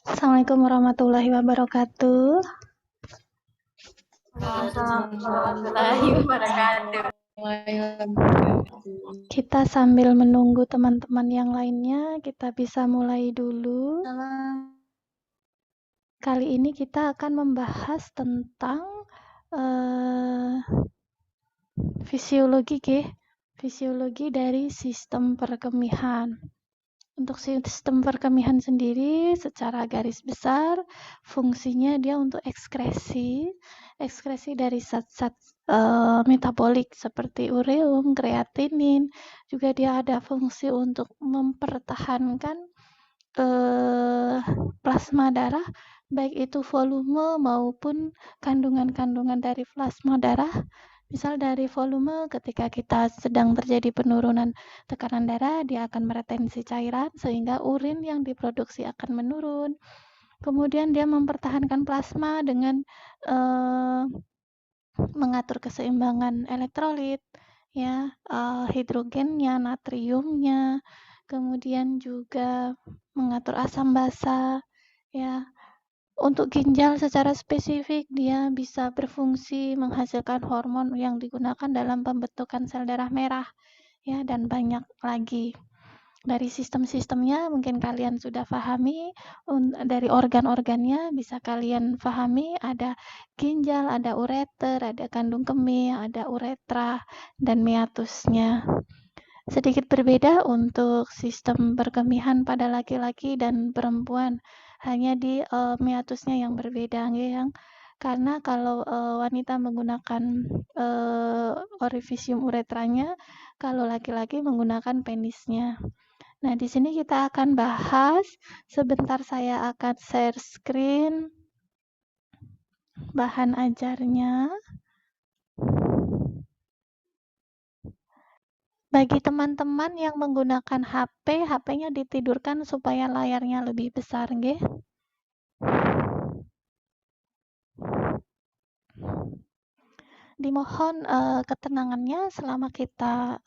Assalamualaikum warahmatullahi wabarakatuh. Waalaikumsalam warahmatullahi wabarakatuh. Kita sambil menunggu teman-teman yang lainnya, kita bisa mulai dulu. Kali ini kita akan membahas tentang fisiologi dari sistem perkemihan. Untuk sistem perkemihan sendiri secara garis besar fungsinya dia untuk ekskresi dari zat-zat metabolik seperti ureum, kreatinin. Juga dia ada fungsi untuk mempertahankan plasma darah, baik itu volume maupun kandungan-kandungan dari plasma darah. Misal dari volume, ketika kita sedang terjadi penurunan tekanan darah, dia akan meretensi cairan sehingga urin yang diproduksi akan menurun. Kemudian dia mempertahankan plasma dengan mengatur keseimbangan elektrolit, ya, hidrogennya, natriumnya, kemudian juga mengatur asam basa, ya. Untuk ginjal secara spesifik, dia bisa berfungsi menghasilkan hormon yang digunakan dalam pembentukan sel darah merah, ya, dan banyak lagi. Dari sistem-sistemnya mungkin kalian sudah pahami, dari organ-organnya bisa kalian pahami, ada ginjal, ada ureter, ada kandung kemih, ada uretra, dan meatusnya. Sedikit berbeda untuk sistem perkemihan pada laki-laki dan perempuan, hanya di meatusnya yang berbeda, yang karena kalau wanita menggunakan orifisium uretranya, kalau laki-laki menggunakan penisnya. Nah, di sini kita akan bahas, sebentar saya akan share screen bahan ajarnya. Bagi teman-teman yang menggunakan HP, HP-nya ditidurkan supaya layarnya lebih besar, nggih. Dimohon ketenangannya selama kita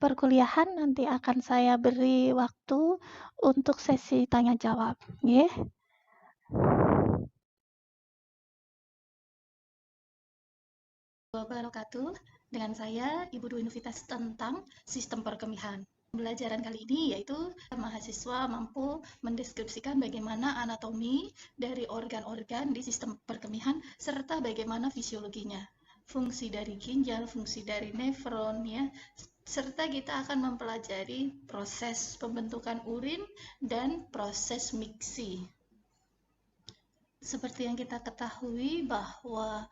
perkuliahan, nanti akan saya beri waktu untuk sesi tanya jawab, nggih. Wabarakatuh. Dengan saya Ibu Dwi Novitas tentang sistem perkemihan. Pembelajaran kali ini yaitu mahasiswa mampu mendeskripsikan bagaimana anatomi dari organ-organ di sistem perkemihan serta bagaimana fisiologinya, fungsi dari ginjal, fungsi dari nefron, ya, serta kita akan mempelajari proses pembentukan urin dan proses miksi. Seperti yang kita ketahui bahwa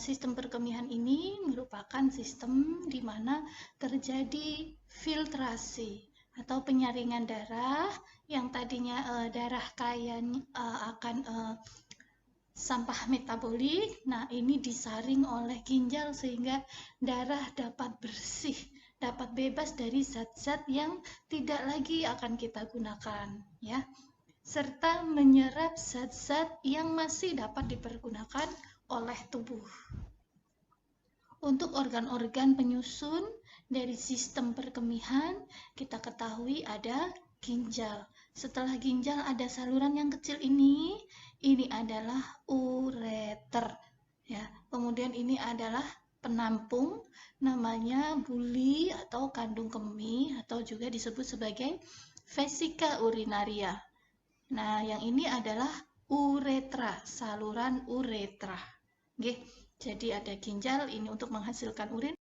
sistem perkemihan ini merupakan sistem di mana terjadi filtrasi atau penyaringan darah yang tadinya darah kaya akan sampah metabolik. Nah, ini disaring oleh ginjal sehingga darah dapat bersih, dapat bebas dari zat-zat yang tidak lagi akan kita gunakan, ya, serta menyerap zat-zat yang masih dapat dipergunakan oleh tubuh. Untuk organ-organ penyusun dari sistem perkemihan, kita ketahui ada ginjal. Setelah ginjal ada saluran yang kecil ini adalah ureter. Ya, kemudian ini adalah penampung, namanya buli atau kandung kemih atau juga disebut sebagai vesika urinaria. Nah, yang ini adalah uretra, saluran uretra. Oke, jadi ada ginjal ini untuk menghasilkan urin,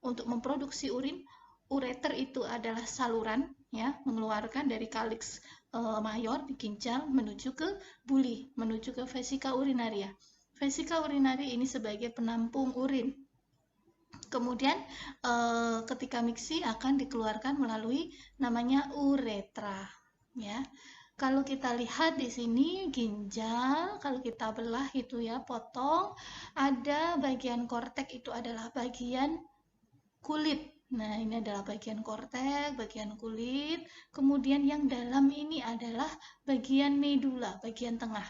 untuk memproduksi urin. Ureter itu adalah saluran, ya, mengeluarkan dari kaliks mayor di ginjal menuju ke buli, menuju ke vesika urinaria. Vesika urinaria ini sebagai penampung urin. Kemudian ketika miksi akan dikeluarkan melalui namanya uretra, ya. Kalau kita lihat di sini ginjal, kalau kita belah itu ya, potong, ada bagian kortek itu adalah bagian kulit. Nah, ini adalah bagian kortek, bagian kulit. Kemudian yang dalam ini adalah bagian medula, bagian tengah.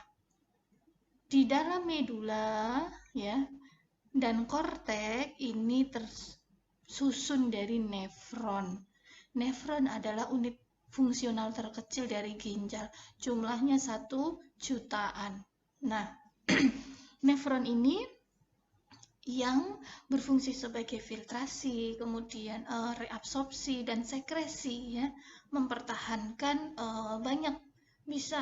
Di dalam medula, ya, dan kortek ini tersusun dari nefron. Nefron adalah unit fungsional terkecil dari ginjal. Jumlahnya 1 jutaan. Nah, nefron ini yang berfungsi sebagai filtrasi, kemudian reabsorpsi dan sekresi, ya, mempertahankan banyak bisa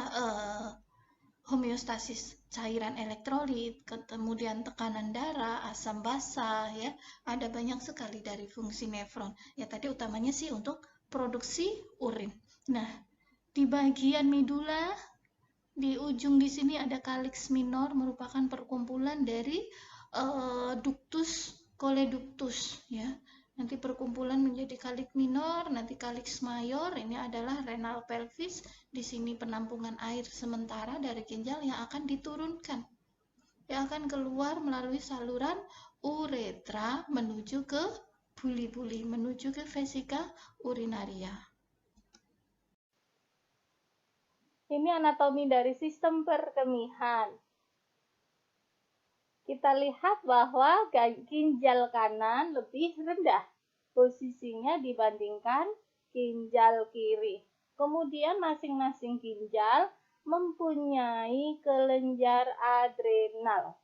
homeostasis cairan elektrolit, kemudian tekanan darah, asam basa, ya, ada banyak sekali dari fungsi nefron. Ya, tadi utamanya sih untuk produksi urin. Nah, di bagian medula, di ujung di sini ada calyx minor, merupakan perkumpulan dari ductus choleductus, ya. Nanti perkumpulan menjadi calyx minor, nanti calyx mayor, ini adalah renal pelvis. Di sini penampungan air sementara dari ginjal yang akan diturunkan, yang akan keluar melalui saluran uretra menuju ke buli-buli, menuju ke vesika urinaria. Ini anatomi dari sistem perkemihan. Kita lihat bahwa ginjal kanan lebih rendah posisinya dibandingkan ginjal kiri. Kemudian masing-masing ginjal mempunyai kelenjar adrenal.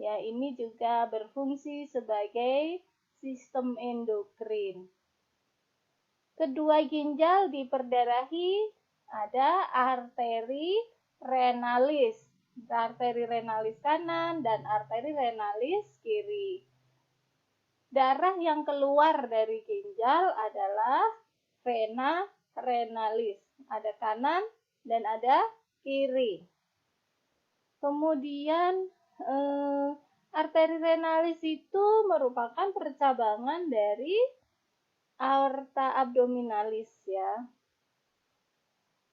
Ya, ini juga berfungsi sebagai sistem endokrin. Kedua ginjal diperdarahi, ada arteri renalis. Arteri renalis kanan dan arteri renalis kiri. Darah yang keluar dari ginjal adalah vena renalis. Ada kanan dan ada kiri. Kemudian arteri renalis itu merupakan percabangan dari aorta abdominalis, ya.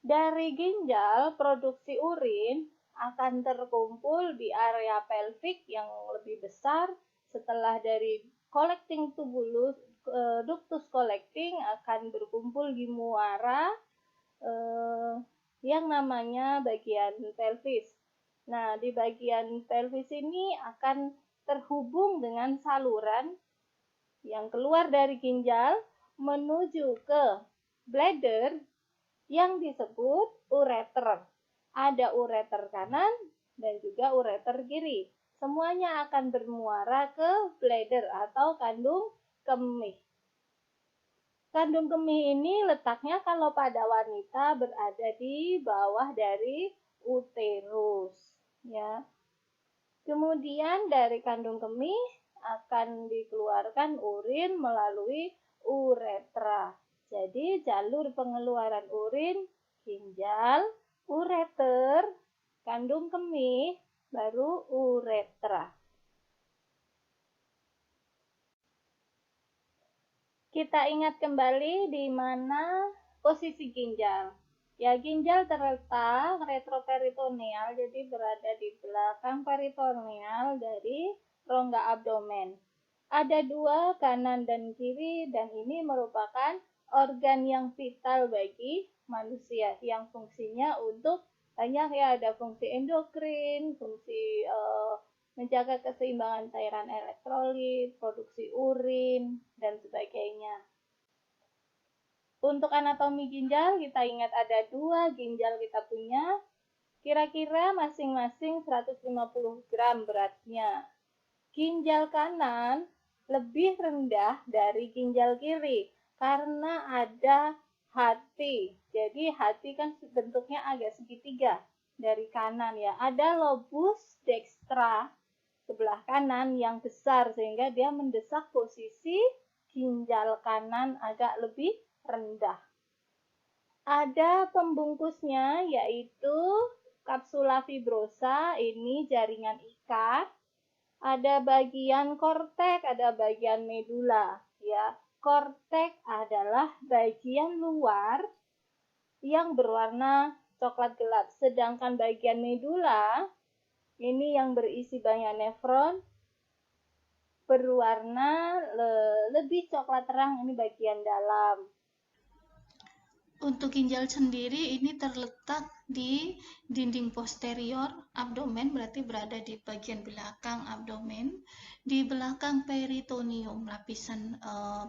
Dari ginjal, produksi urin akan terkumpul di area pelvik yang lebih besar. Setelah dari collecting tubulus, ductus collecting akan berkumpul di muara yang namanya bagian pelvis. Nah, di bagian pelvis ini akan terhubung dengan saluran yang keluar dari ginjal menuju ke bladder yang disebut ureter. Ada ureter kanan dan juga ureter kiri. Semuanya akan bermuara ke bladder atau kandung kemih. Kandung kemih ini letaknya kalau pada wanita berada di bawah dari uterus, ya. Kemudian dari kandung kemih akan dikeluarkan urin melalui uretra. Jadi jalur pengeluaran urin ginjal, ureter, kandung kemih, baru uretra. Kita ingat kembali di mana posisi ginjal. Ya, ginjal terletak retroperitoneal, jadi berada di belakang peritoneal dari rongga abdomen. Ada dua, kanan dan kiri, dan ini merupakan organ yang vital bagi manusia, yang fungsinya untuk banyak, ya, ada fungsi endokrin, fungsi menjaga keseimbangan cairan elektrolit, produksi urin, dan sebagainya. Untuk anatomi ginjal, kita ingat ada dua ginjal kita punya, kira-kira masing-masing 150 gram beratnya. Ginjal kanan lebih rendah dari ginjal kiri karena ada hati. Jadi hati kan bentuknya agak segitiga dari kanan, ya. Ada lobus dextra sebelah kanan yang besar sehingga dia mendesak posisi ginjal kanan agak lebih rendah. Ada pembungkusnya yaitu kapsula fibrosa, ini jaringan ikat. Ada bagian kortek, ada bagian medula, ya. Kortek adalah bagian luar yang berwarna coklat gelap, sedangkan bagian medula ini yang berisi banyak nefron berwarna lebih coklat terang, ini bagian dalam. Untuk ginjal sendiri ini terletak di dinding posterior abdomen, berarti berada di bagian belakang abdomen, di belakang peritoneum, lapisan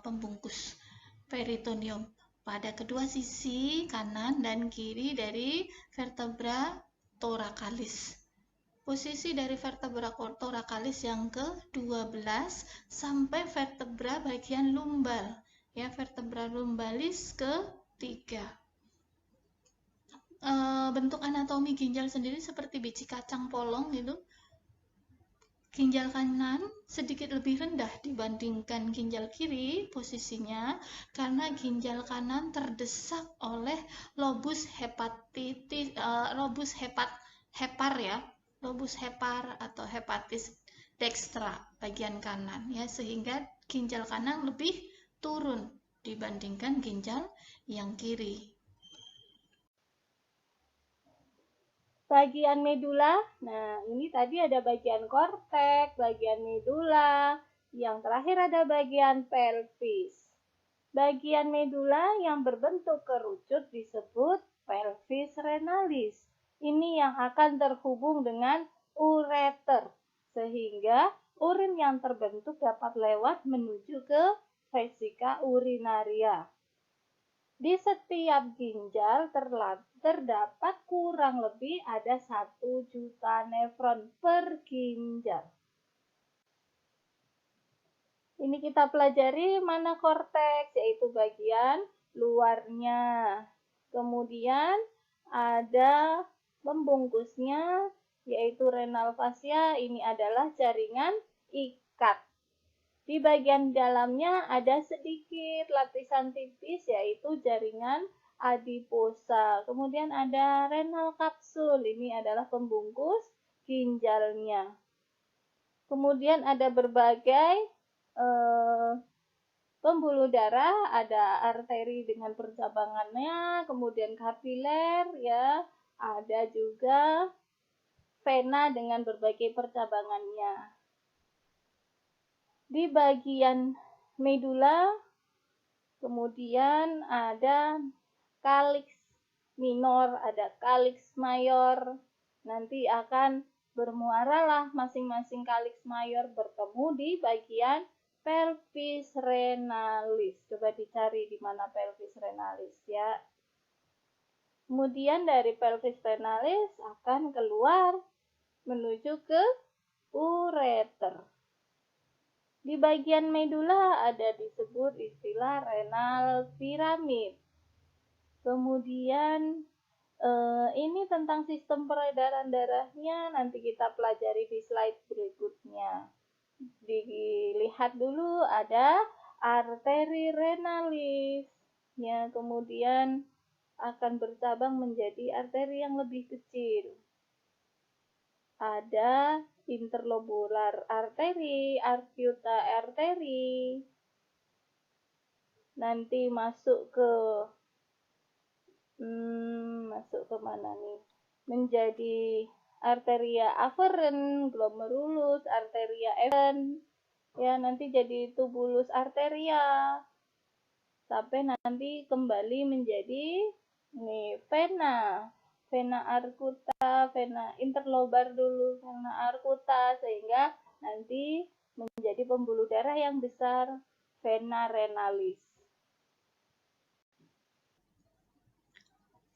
pembungkus peritoneum. pada kedua sisi kanan dan kiri dari vertebra thoracalis. Posisi dari vertebra thoracalis yang ke-12 sampai vertebra bagian lumbal, ya, vertebra lumbalis ke-3. Bentuk anatomi ginjal sendiri seperti biji kacang polong gitu. Ginjal kanan sedikit lebih rendah dibandingkan ginjal kiri posisinya karena ginjal kanan terdesak oleh lobus hepar atau hepatis dextra bagian kanan, ya, sehingga ginjal kanan lebih turun dibandingkan ginjal yang kiri. Bagian medula, nah ini tadi ada bagian korteks, bagian medula, yang terakhir ada bagian pelvis. Bagian medula yang berbentuk kerucut disebut pelvis renalis. Ini yang akan terhubung dengan ureter, sehingga urin yang terbentuk dapat lewat menuju ke vesika urinaria. Di setiap ginjal terdapat kurang lebih ada 1 juta nefron per ginjal. Ini kita pelajari mana korteks, yaitu bagian luarnya. Kemudian ada pembungkusnya, yaitu renal fascia. Ini adalah jaringan ikat. Di bagian dalamnya ada sedikit lapisan tipis, yaitu jaringan adiposa. Kemudian ada renal kapsul, ini adalah pembungkus ginjalnya. Kemudian ada berbagai pembuluh darah, ada arteri dengan percabangannya, kemudian kapiler, ya, ada juga vena dengan berbagai percabangannya. Di bagian medula, kemudian ada kalix minor, ada kalix mayor. Nanti akan bermuaralah masing-masing kalix mayor bertemu di bagian pelvis renalis. Coba dicari di mana pelvis renalis, ya. Kemudian dari pelvis renalis akan keluar menuju ke ureter. Di bagian medula ada disebut istilah renal piramid. Kemudian ini tentang sistem peredaran darahnya nanti kita pelajari di slide berikutnya. Dilihat dulu ada arteri renalis, ya, kemudian akan bercabang menjadi arteri yang lebih kecil. Ada interlobular arteri, arcuta arteri. Nanti masuk ke mana nih? Menjadi arteria afferent, glomerulus, arteria efferent. Ya, nanti jadi tubulus arteria. Sampai nanti kembali menjadi vena. Vena arcuta, vena interlobar dulu, vena arcuta, sehingga nanti menjadi pembuluh darah yang besar, vena renalis.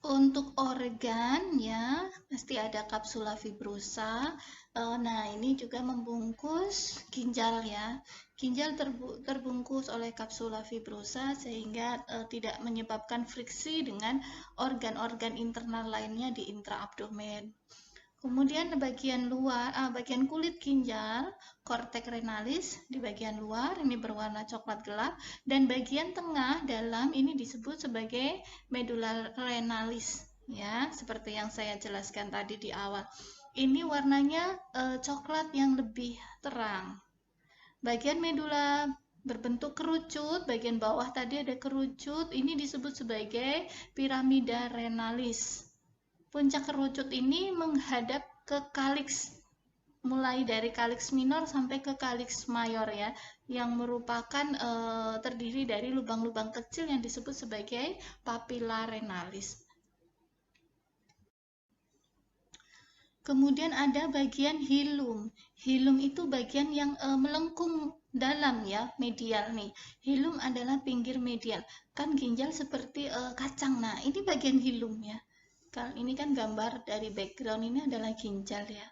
Untuk organ, ya, pasti ada kapsula fibrosa. Nah, ini juga membungkus ginjal, ya. Ginjal terbungkus oleh kapsula fibrosa sehingga tidak menyebabkan friksi dengan organ-organ internal lainnya di intraabdomen. Kemudian bagian luar, bagian kulit ginjal, korteks renalis di bagian luar ini berwarna coklat gelap, dan bagian tengah dalam ini disebut sebagai medula renalis, ya, seperti yang saya jelaskan tadi di awal. Ini warnanya coklat yang lebih terang. Bagian medula berbentuk kerucut, bagian bawah tadi ada kerucut, ini disebut sebagai piramida renalis. Puncak kerucut ini menghadap ke kalix, mulai dari kalix minor sampai ke kalix mayor, ya, yang merupakan terdiri dari lubang-lubang kecil yang disebut sebagai papilla renalis. Kemudian ada bagian hilum. Hilum itu bagian yang melengkung dalam ya, medial nih. Hilum adalah pinggir medial. Kan ginjal seperti kacang. Nah, ini bagian hilum ya. Kalau ini kan gambar dari background ini adalah ginjal ya.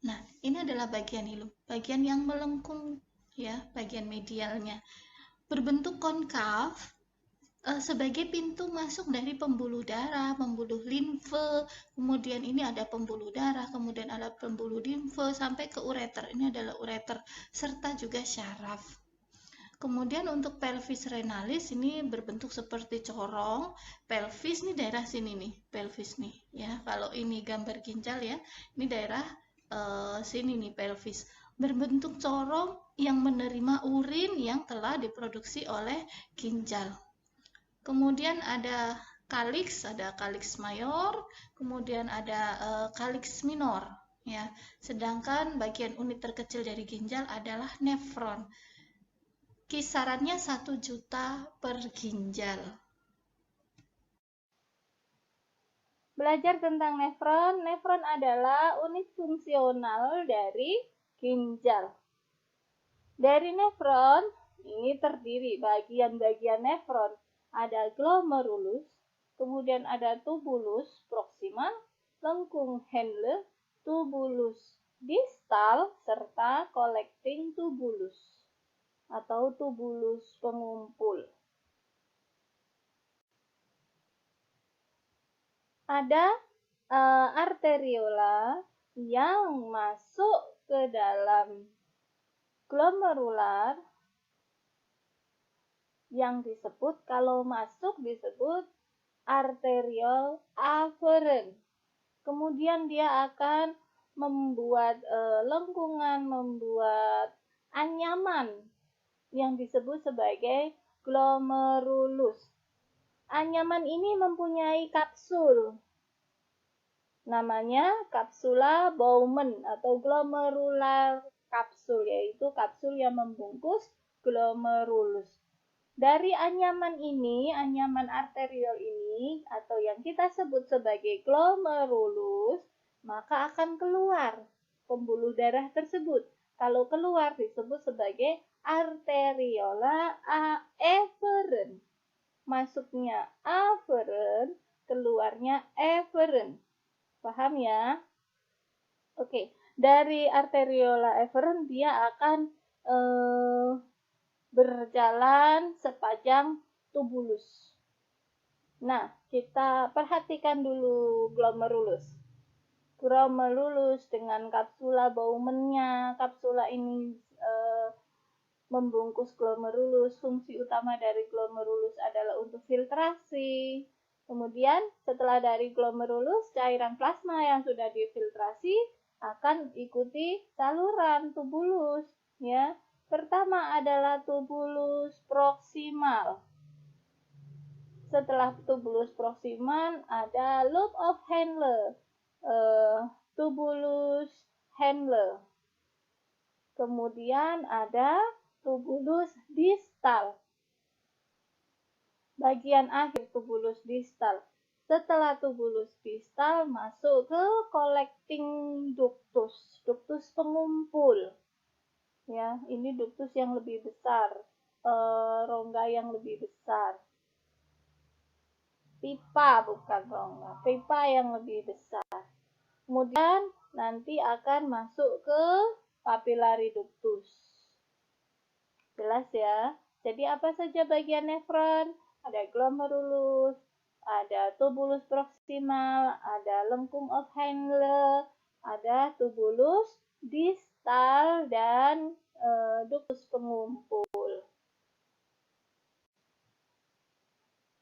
Nah, ini adalah bagian hilum, bagian yang melengkung ya, bagian medialnya. Berbentuk konkav, sebagai pintu masuk dari pembuluh darah, pembuluh limfe, kemudian ini ada pembuluh darah, kemudian ada pembuluh limfe sampai ke ureter. Ini adalah ureter serta juga syaraf. Kemudian untuk pelvis renalis ini berbentuk seperti corong. Pelvis nih daerah sini nih, pelvis nih ya. Kalau ini gambar ginjal ya, ini daerah sini nih pelvis. Berbentuk corong yang menerima urin yang telah diproduksi oleh ginjal. Kemudian ada kaliks mayor, kemudian ada kaliks minor ya. Sedangkan bagian unit terkecil dari ginjal adalah nefron. Kisarannya 1 juta per ginjal. Belajar tentang nefron. Nefron adalah unit fungsional dari ginjal. Dari nefron, ini terdiri bagian-bagian nefron. Ada glomerulus, kemudian ada tubulus proximal, lengkung Henle, tubulus distal, serta collecting tubulus atau tubulus pengumpul. Ada arteriola yang masuk ke dalam glomerular yang disebut, kalau masuk disebut arteriol afferent. Kemudian dia akan membuat lengkungan, membuat anyaman yang disebut sebagai glomerulus. Anyaman ini mempunyai kapsul. Namanya kapsula Bowman atau glomerular kapsul, yaitu kapsul yang membungkus glomerulus. Dari anyaman ini, anyaman arteriol ini, atau yang kita sebut sebagai glomerulus, maka akan keluar pembuluh darah tersebut. Kalau keluar disebut sebagai arteriola efferent. Masuknya afferent, keluarnya efferent. Paham ya? Oke, dari arteriola efferent dia akan berjalan sepanjang tubulus. Nah, kita perhatikan dulu glomerulus. Glomerulus dengan kapsula Bowman-nya. Kapsula ini membungkus glomerulus. Fungsi utama dari glomerulus adalah untuk filtrasi. Kemudian setelah dari glomerulus, cairan plasma yang sudah difiltrasi akan ikuti saluran tubulus ya. Pertama adalah tubulus proximal. Setelah tubulus proximal ada loop of Henle, tubulus Henle. Kemudian ada tubulus distal. Bagian akhir tubulus distal. Setelah tubulus distal masuk ke collecting ductus, ductus pengumpul. Ya, ini ductus yang lebih besar, rongga yang lebih besar. Pipa bukan rongga, pipa yang lebih besar. Kemudian nanti akan masuk ke papillary ductus. Jelas ya? Jadi apa saja bagian nefron? Ada glomerulus, ada tubulus proximal, ada lengkung of Henle, ada tubulus distal, dan ductus pengumpul.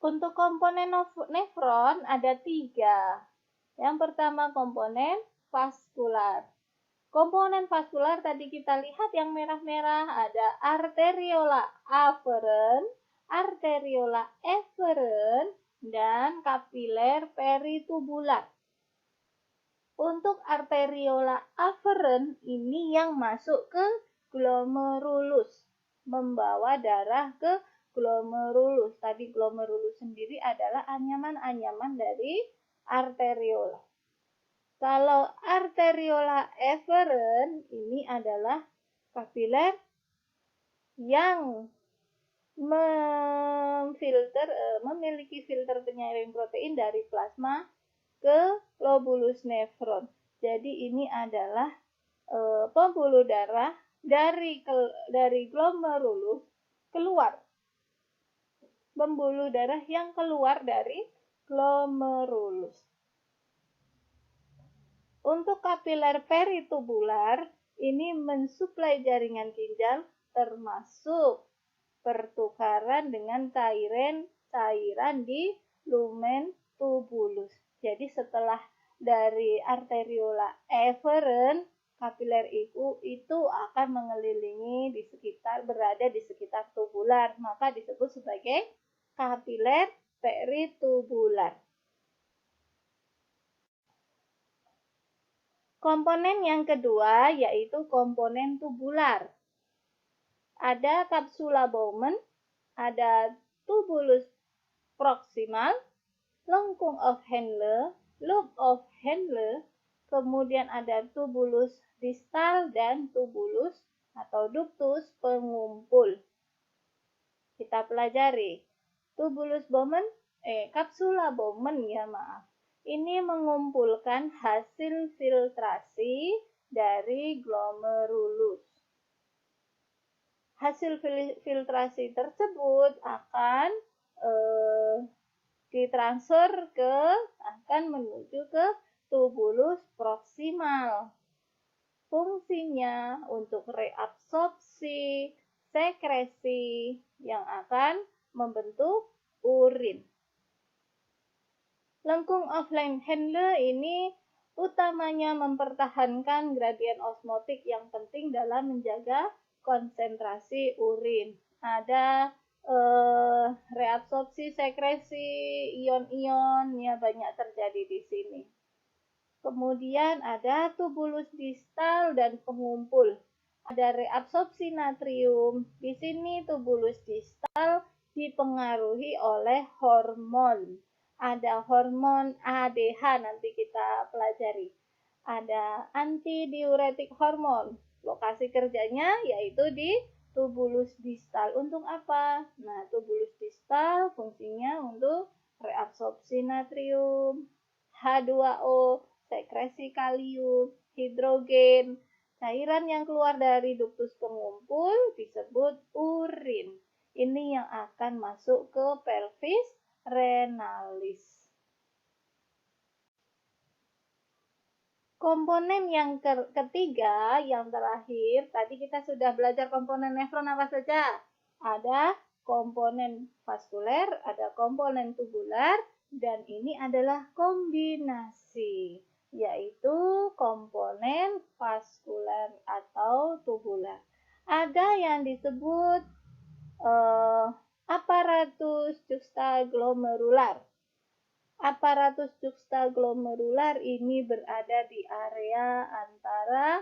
Untuk komponen nefron ada 3. Yang pertama komponen vaskular. Komponen vaskular tadi kita lihat yang merah-merah ada arteriola afferent, arteriola efferent, dan kapiler peritubular. Untuk arteriola afferent ini yang masuk ke glomerulus, membawa darah ke glomerulus. Tadi glomerulus sendiri adalah anyaman-anyaman dari arteriola. Kalau arteriola efferent ini adalah kapiler yang memiliki filter penyaring protein dari plasma ke lobulus nephron. Jadi ini adalah pembuluh darah dari glomerulus keluar. Pembuluh darah yang keluar dari glomerulus. Untuk kapiler peritubular, ini mensuplai jaringan ginjal termasuk pertukaran dengan cairan di lumen tubulus. Jadi setelah dari arteriola efferent, kapiler itu akan mengelilingi berada di sekitar tubular, maka disebut sebagai kapiler peritubular. Komponen yang kedua yaitu komponen tubular. Ada kapsula Bowman, ada tubulus proximal, lengkung of Henle, loop of Henle, kemudian ada tubulus distal dan tubulus atau ductus pengumpul. Kita pelajari. Tubulus Bowman, kapsula Bowman ini mengumpulkan hasil filtrasi dari glomerulus. Hasil filtrasi tersebut akan akan menuju ke tubulus proximal. Fungsinya untuk reabsorpsi sekresi yang akan membentuk urin. Lengkung of Henle ini utamanya mempertahankan gradien osmotik yang penting dalam menjaga konsentrasi urin. Ada reabsorpsi sekresi ion-ion ya banyak terjadi di sini. Kemudian ada tubulus distal dan pengumpul. Ada reabsorpsi natrium. Di sini tubulus distal dipengaruhi oleh hormon. Ada hormon ADH nanti kita pelajari. Ada antidiuretik hormon. Lokasi kerjanya yaitu di tubulus distal. Untuk apa? Nah, tubulus distal fungsinya untuk reabsorpsi natrium, H2O, sekresi kalium, hidrogen. Cairan yang keluar dari ductus pengumpul disebut urin. Ini yang akan masuk ke pelvis renalis. Komponen yang ketiga, yang terakhir, tadi kita sudah belajar komponen nefron apa saja? Ada komponen vaskuler, ada komponen tubular, dan ini adalah kombinasi, yaitu komponen vaskuler atau tubular. Ada yang disebut aparatus juxtaglomerular. Aparatus juxtaglomerular ini berada di area antara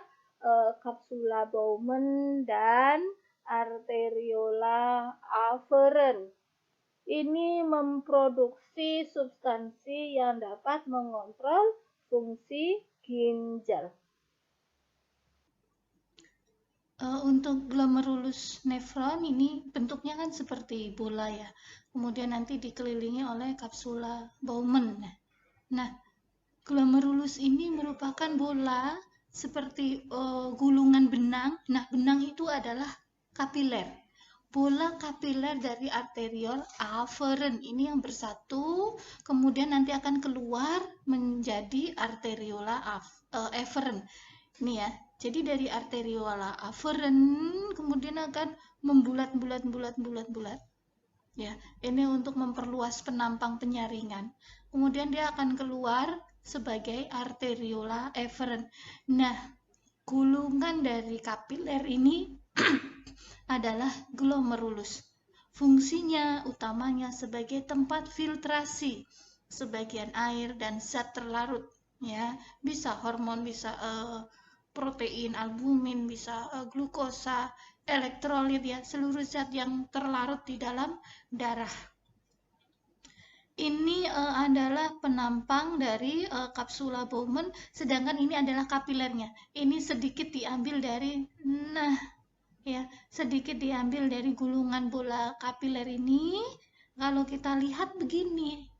kapsula Bowman dan arteriola afferent. Ini memproduksi substansi yang dapat mengontrol fungsi ginjal. Untuk glomerulus nephron ini bentuknya kan seperti bola ya. Kemudian nanti dikelilingi oleh kapsula Bowman. Nah, glomerulus ini merupakan bola seperti gulungan benang. Nah, benang itu adalah kapiler. Bola kapiler dari arteriol afferent ini yang bersatu, kemudian nanti akan keluar menjadi arteriola efferent. Ini ya. Jadi dari arteriola afferent kemudian akan membulat. Ya, ini untuk memperluas penampang penyaringan. Kemudian dia akan keluar sebagai arteriola efferent. Nah, gulungan dari kapiler ini adalah glomerulus. Fungsinya utamanya sebagai tempat filtrasi sebagian air dan zat terlarut. Ya, bisa hormon, bisa protein, albumin, bisa glukosa, elektrolit ya, seluruh zat yang terlarut di dalam darah. ini adalah penampang dari kapsula Bowman, sedangkan ini adalah kapilernya. Ini sedikit diambil dari, ya, sedikit diambil dari gulungan bola kapiler ini. Kalau kita lihat begini,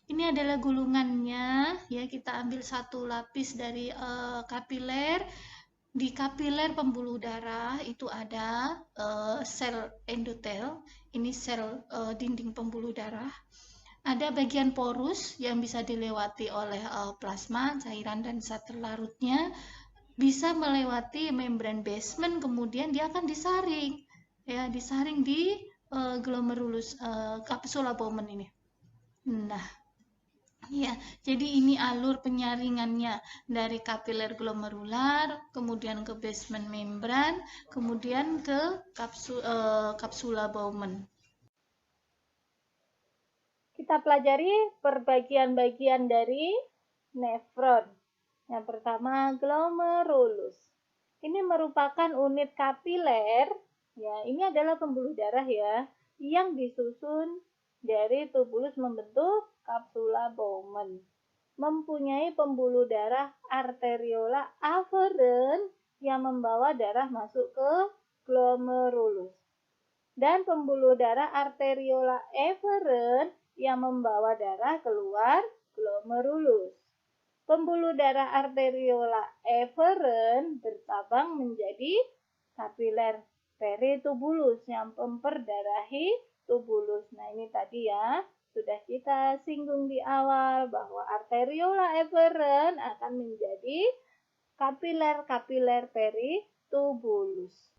ini adalah gulungannya, ya, kita ambil satu lapis dari kapiler. Di kapiler pembuluh darah itu ada sel endotel, ini sel dinding pembuluh darah. Ada bagian porus yang bisa dilewati oleh plasma, cairan dan zat terlarutnya, bisa melewati membran basement, kemudian dia akan disaring, ya, disaring di glomerulus kapsula Bowman ini. Nah, ya, jadi ini alur penyaringannya dari kapiler glomerular, kemudian ke basement membran, kemudian ke kapsula Bowman. Kita pelajari perbagian-bagian dari nefron. Yang pertama, glomerulus. Ini merupakan unit kapiler, ya, ini adalah pembuluh darah ya, yang disusun dari tubulus membentuk kapsula Bowman. Mempunyai pembuluh darah arteriola afferent yang membawa darah masuk ke glomerulus. Dan pembuluh darah arteriola efferent yang membawa darah keluar glomerulus. Pembuluh darah arteriola efferent bercabang menjadi kapiler peritubulus yang memperdarahi tubulus. Nah, ini tadi ya, sudah kita singgung di awal bahwa arteriola efferent akan menjadi kapiler peritubulus.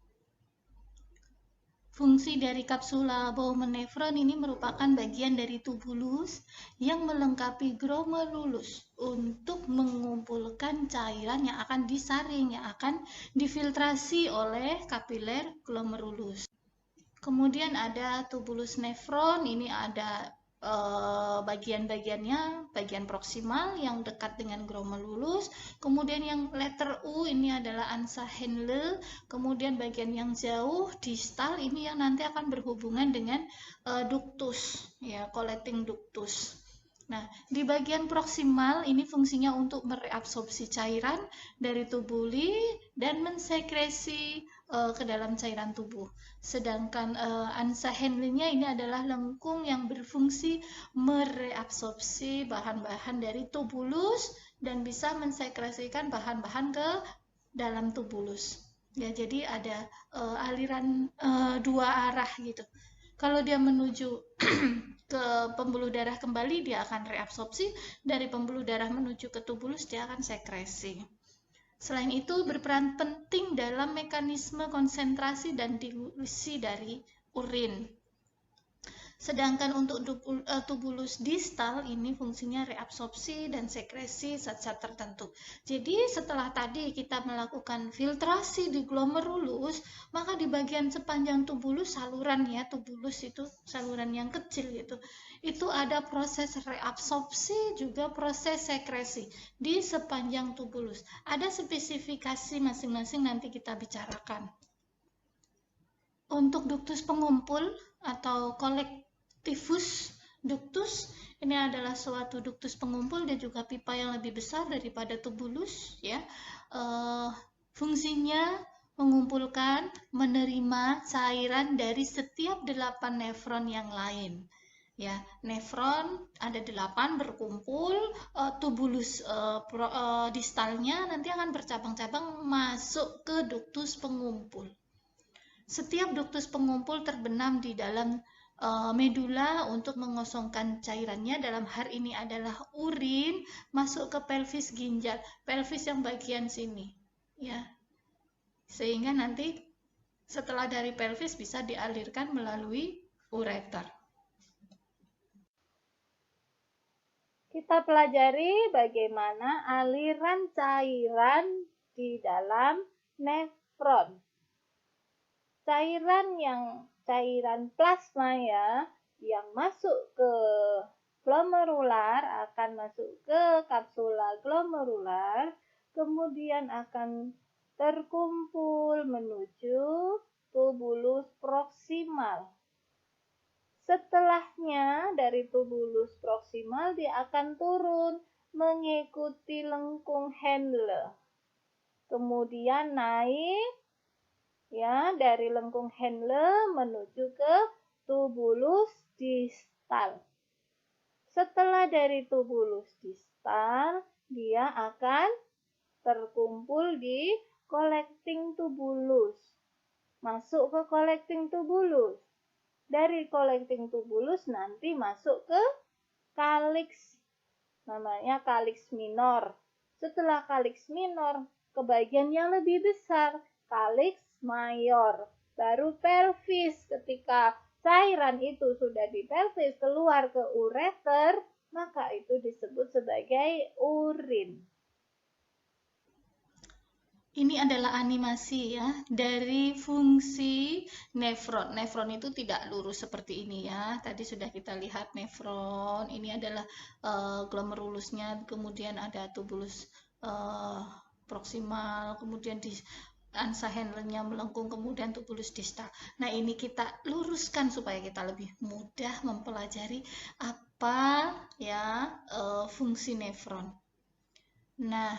Fungsi dari kapsula Bowman nefron ini merupakan bagian dari tubulus yang melengkapi glomerulus untuk mengumpulkan cairan yang akan disaring, yang akan difiltrasi oleh kapiler glomerulus. Kemudian ada tubulus nefron, ini ada bagian-bagiannya, bagian proksimal yang dekat dengan glomerulus, kemudian yang letter U ini adalah ansa Henle, kemudian bagian yang jauh distal ini yang nanti akan berhubungan dengan ductus, ya, collecting ductus. Nah, di bagian proksimal ini fungsinya untuk mereabsorpsi cairan dari tubuli dan mensekresi ke dalam cairan tubuh. Sedangkan ansa Henle-nya ini adalah lengkung yang berfungsi mereabsorpsi bahan-bahan dari tubulus dan bisa mensekresikan bahan-bahan ke dalam tubulus. Ya, jadi ada aliran dua arah gitu. Kalau dia menuju ke pembuluh darah kembali, dia akan reabsorpsi. Dari pembuluh darah menuju ke tubulus, dia akan sekresi. Selain itu, berperan penting dalam mekanisme konsentrasi dan dilusi dari urin. Sedangkan untuk tubulus distal ini fungsinya reabsorpsi dan sekresi zat-zat tertentu. Jadi setelah tadi kita melakukan filtrasi di glomerulus, maka di bagian sepanjang tubulus, saluran ya, tubulus itu saluran yang kecil gitu. Itu ada proses reabsorpsi juga proses sekresi di sepanjang tubulus. Ada spesifikasi masing-masing nanti kita bicarakan. Untuk ductus pengumpul atau collectifus ductus, ini adalah suatu ductus pengumpul dan juga pipa yang lebih besar daripada tubulus, ya. Fungsinya mengumpulkan, menerima cairan dari setiap 8 nefron yang lain. Ya, nefron ada 8 berkumpul, tubulus distalnya nanti akan bercabang-cabang masuk ke ductus pengumpul. Setiap ductus pengumpul terbenam di dalam medula untuk mengosongkan cairannya. Dalam hal ini adalah urin masuk ke pelvis ginjal, pelvis yang bagian sini, ya. Sehingga nanti setelah dari pelvis bisa dialirkan melalui ureter. Kita pelajari bagaimana aliran cairan di dalam nefron. Cairan plasma ya, yang masuk ke glomerular akan masuk ke kapsula glomerular, kemudian akan terkumpul menuju tubulus proksimal. Setelahnya dari tubulus proksimal dia akan turun mengikuti lengkung Henle. Kemudian naik ya dari lengkung Henle menuju ke tubulus distal. Setelah dari tubulus distal, dia akan terkumpul di collecting tubulus. Masuk ke collecting tubulus. Dari collecting tubulus nanti masuk ke calyx, namanya calyx minor. Setelah calyx minor, ke bagian yang lebih besar, calyx mayor. Baru pelvis. Ketika cairan itu sudah di pelvis keluar ke ureter, maka itu disebut sebagai urin. Ini adalah animasi ya dari fungsi nefron. Nefron itu tidak lurus seperti ini ya. Tadi sudah kita lihat nefron. Ini adalah glomerulusnya, kemudian ada tubulus proksimal, kemudian di ansa Henle-nya melengkung, kemudian tubulus distal. Nah, ini kita luruskan supaya kita lebih mudah mempelajari apa ya fungsi nefron. Nah,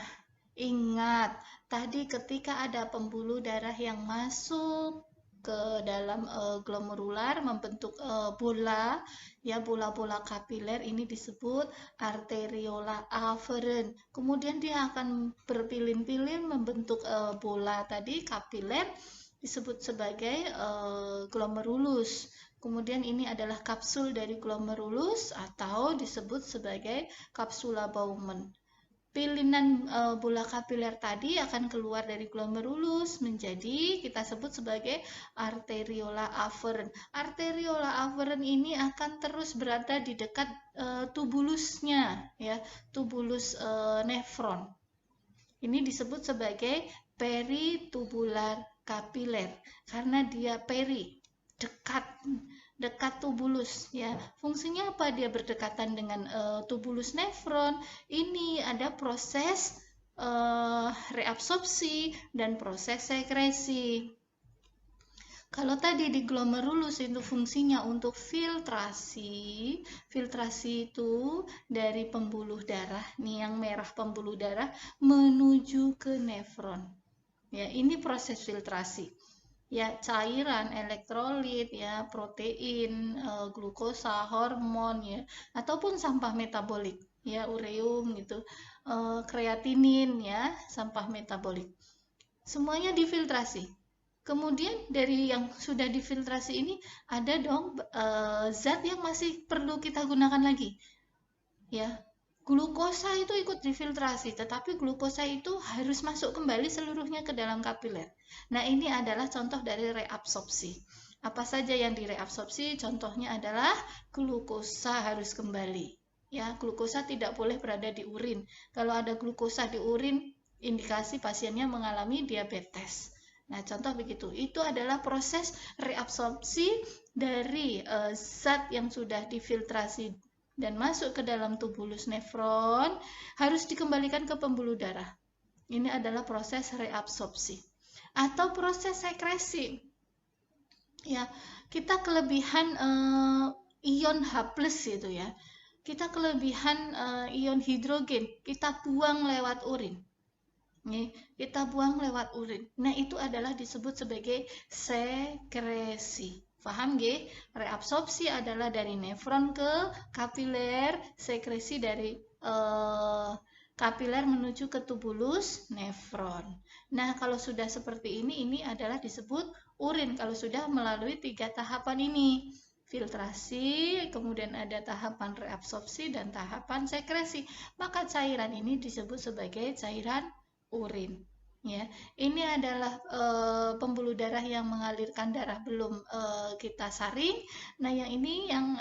ingat, tadi ketika ada pembuluh darah yang masuk ke dalam glomerular membentuk bola, ya bola-bola kapiler, ini disebut arteriola afferent. Kemudian dia akan berpilin-pilin membentuk bola tadi kapiler disebut sebagai glomerulus. Kemudian ini adalah kapsul dari glomerulus atau disebut sebagai kapsula Bowman. Pilinan bola kapiler tadi akan keluar dari glomerulus menjadi kita sebut sebagai arteriola afferent. Arteriola afferent ini akan terus berada di dekat tubulusnya, ya, tubulus nefron. Ini disebut sebagai peritubular kapiler karena dia peri, dekat tubulus ya. Fungsinya apa? Dia berdekatan dengan tubulus nefron. Ini ada proses reabsorpsi dan proses sekresi. Kalau tadi di glomerulus itu fungsinya untuk filtrasi. Filtrasi itu dari pembuluh darah, nih yang merah pembuluh darah menuju ke nefron. Ya, ini proses filtrasi. Ya, cairan, elektrolit, ya, protein, glukosa, hormon, ya, ataupun sampah metabolik, ya, ureum gitu, kreatinin, ya, sampah metabolik. Semuanya difiltrasi. Kemudian dari yang sudah difiltrasi ini ada dong zat yang masih perlu kita gunakan lagi, ya. Glukosa itu ikut difiltrasi, tetapi glukosa itu harus masuk kembali seluruhnya ke dalam kapiler. Nah, ini adalah contoh dari reabsorpsi. Apa saja yang direabsorpsi? Contohnya adalah glukosa harus kembali. Ya, glukosa tidak boleh berada di urin. Kalau ada glukosa di urin, indikasi pasiennya mengalami diabetes. Nah, contoh begitu. Itu adalah proses reabsorpsi dari zat yang sudah difiltrasi dan masuk ke dalam tubulus nefron harus dikembalikan ke pembuluh darah. Ini adalah proses reabsorpsi atau proses sekresi. Ya, kita kelebihan ion H+ itu ya. Kita kelebihan ion hidrogen, kita buang lewat urin. Nih, kita buang lewat urin. Nah, itu adalah disebut sebagai sekresi. Paham nggih? Reabsorpsi adalah dari nefron ke kapiler, sekresi dari kapiler menuju ke tubulus nefron. Nah, kalau sudah seperti ini adalah disebut urin kalau sudah melalui 3 tahapan ini. Filtrasi, kemudian ada tahapan reabsorpsi dan tahapan sekresi. Maka cairan ini disebut sebagai cairan urin. Ya, ini adalah pembuluh darah yang mengalirkan darah belum kita saring. Nah, yang ini yang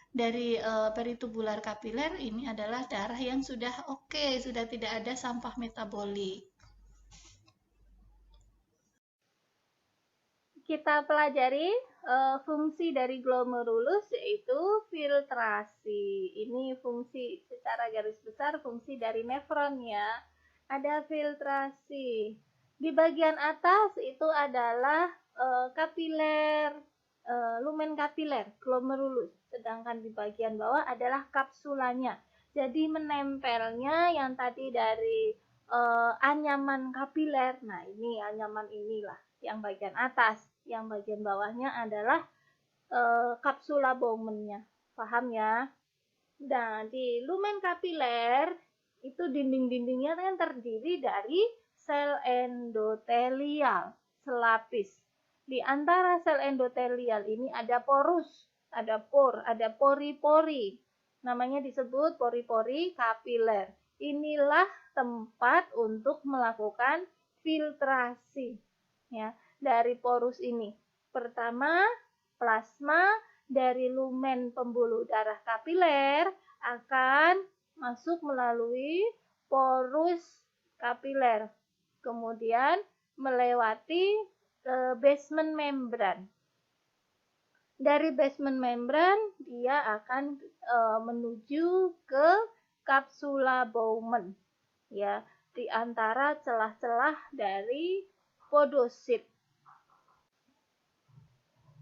dari peritubular kapiler ini adalah darah yang sudah oke, sudah tidak ada sampah metabolik. Kita pelajari fungsi dari glomerulus yaitu filtrasi. Ini fungsi secara garis besar fungsi dari nefron ya. Ada filtrasi. Di bagian atas itu adalah kapiler. lumen kapiler, glomerulus. Sedangkan di bagian bawah adalah kapsulanya. Jadi menempelnya yang tadi dari anyaman kapiler. Nah, ini anyaman inilah yang bagian atas. Yang bagian bawahnya adalah kapsula Bowman-nya. Paham ya? Nah, di lumen kapiler itu dinding-dindingnya kan terdiri dari sel endotelial, selapis. Di antara sel endotelial ini ada porus, ada por, ada pori-pori. Namanya disebut pori-pori kapiler. Inilah tempat untuk melakukan filtrasi ya dari porus ini. Pertama, plasma dari lumen pembuluh darah kapiler akan masuk melalui porus kapiler, kemudian melewati basement membran. Dari basement membran dia akan menuju ke kapsula Bowman, ya, di antara celah-celah dari podosit.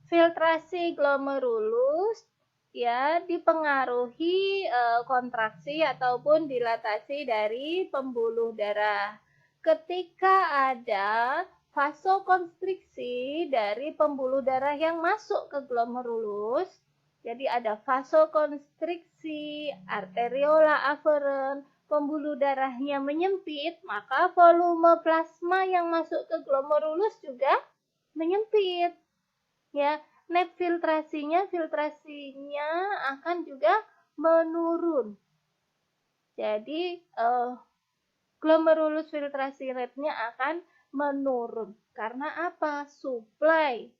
Filtrasi glomerulus ya dipengaruhi kontraksi ataupun dilatasi dari pembuluh darah. Ketika ada vasokonstriksi dari pembuluh darah yang masuk ke glomerulus, jadi ada vasokonstriksi arteriola afferent, pembuluh darahnya menyempit, maka volume plasma yang masuk ke glomerulus juga menyempit. Ya, net filtrasinya akan juga menurun. Jadi glomerulus filtrasi rate-nya akan menurun. Karena apa? Suplai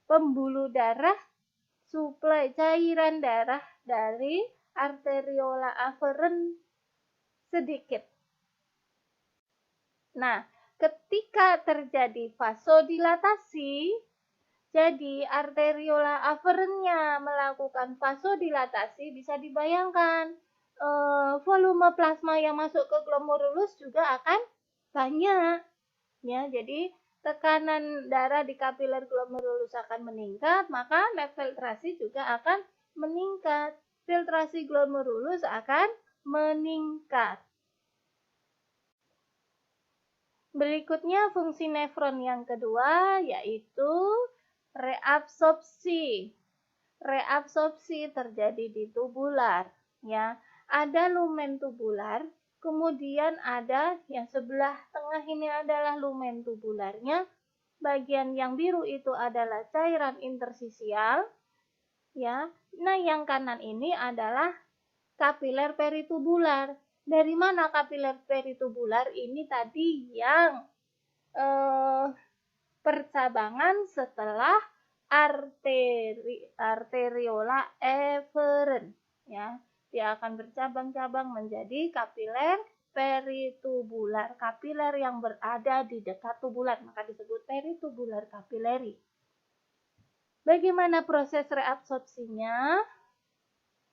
pembuluh darah, suplai cairan darah dari arteriola afferent sedikit. Nah, ketika terjadi vasodilatasi, jadi arteriola afferentnya melakukan vasodilatasi, bisa dibayangkan volume plasma yang masuk ke glomerulus juga akan banyak. Ya, jadi tekanan darah di kapiler glomerulus akan meningkat, maka net filtrasi juga akan meningkat. Filtrasi glomerulus akan meningkat. Berikutnya fungsi nefron yang kedua yaitu reabsorpsi. Reabsorpsi terjadi di tubular, ya. Ada lumen tubular, kemudian ada yang sebelah tengah ini adalah lumen tubularnya. Bagian yang biru itu adalah cairan intersisial, ya. Nah, yang kanan ini adalah kapiler peritubular. Dari mana kapiler peritubular? Ini tadi yang percabangan setelah arteriola efferent, ya. Dia akan bercabang-cabang menjadi kapiler peritubular, kapiler yang berada di dekat tubular, maka disebut peritubular kapilleri. Bagaimana proses reabsorpsinya?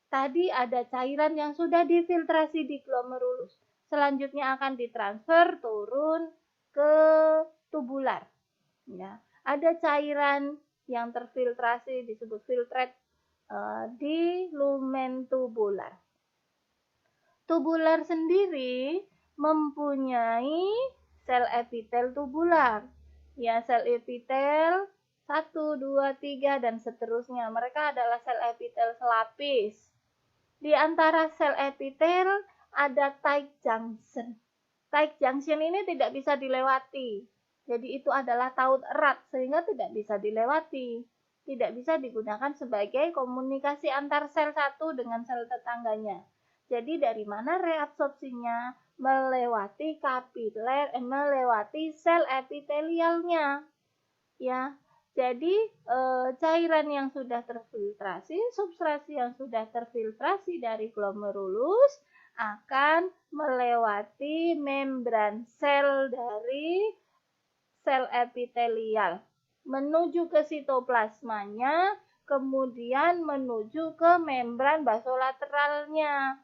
Tadi ada cairan yang sudah difiltrasi di glomerulus. Selanjutnya akan ditransfer turun ke tubular. Ya, ada cairan yang terfiltrasi disebut filtrate di lumen tubular. Tubular sendiri mempunyai sel epitel tubular. Ya, sel epitel 1, 2, 3 dan seterusnya. Mereka adalah sel epitel selapis. Di antara sel epitel ada tight junction. Tight junction ini tidak bisa dilewati. Jadi itu adalah taut erat sehingga tidak bisa dilewati. Tidak bisa digunakan sebagai komunikasi antar sel satu dengan sel tetangganya. Jadi dari mana reabsorpsinya? Melewati kapiler, melewati sel epitelialnya. Ya. Jadi cairan yang sudah terfiltrasi, substansi yang sudah terfiltrasi dari glomerulus akan melewati membran sel dari sel epitelial, menuju ke sitoplasmanya, kemudian menuju ke membran basolateralnya.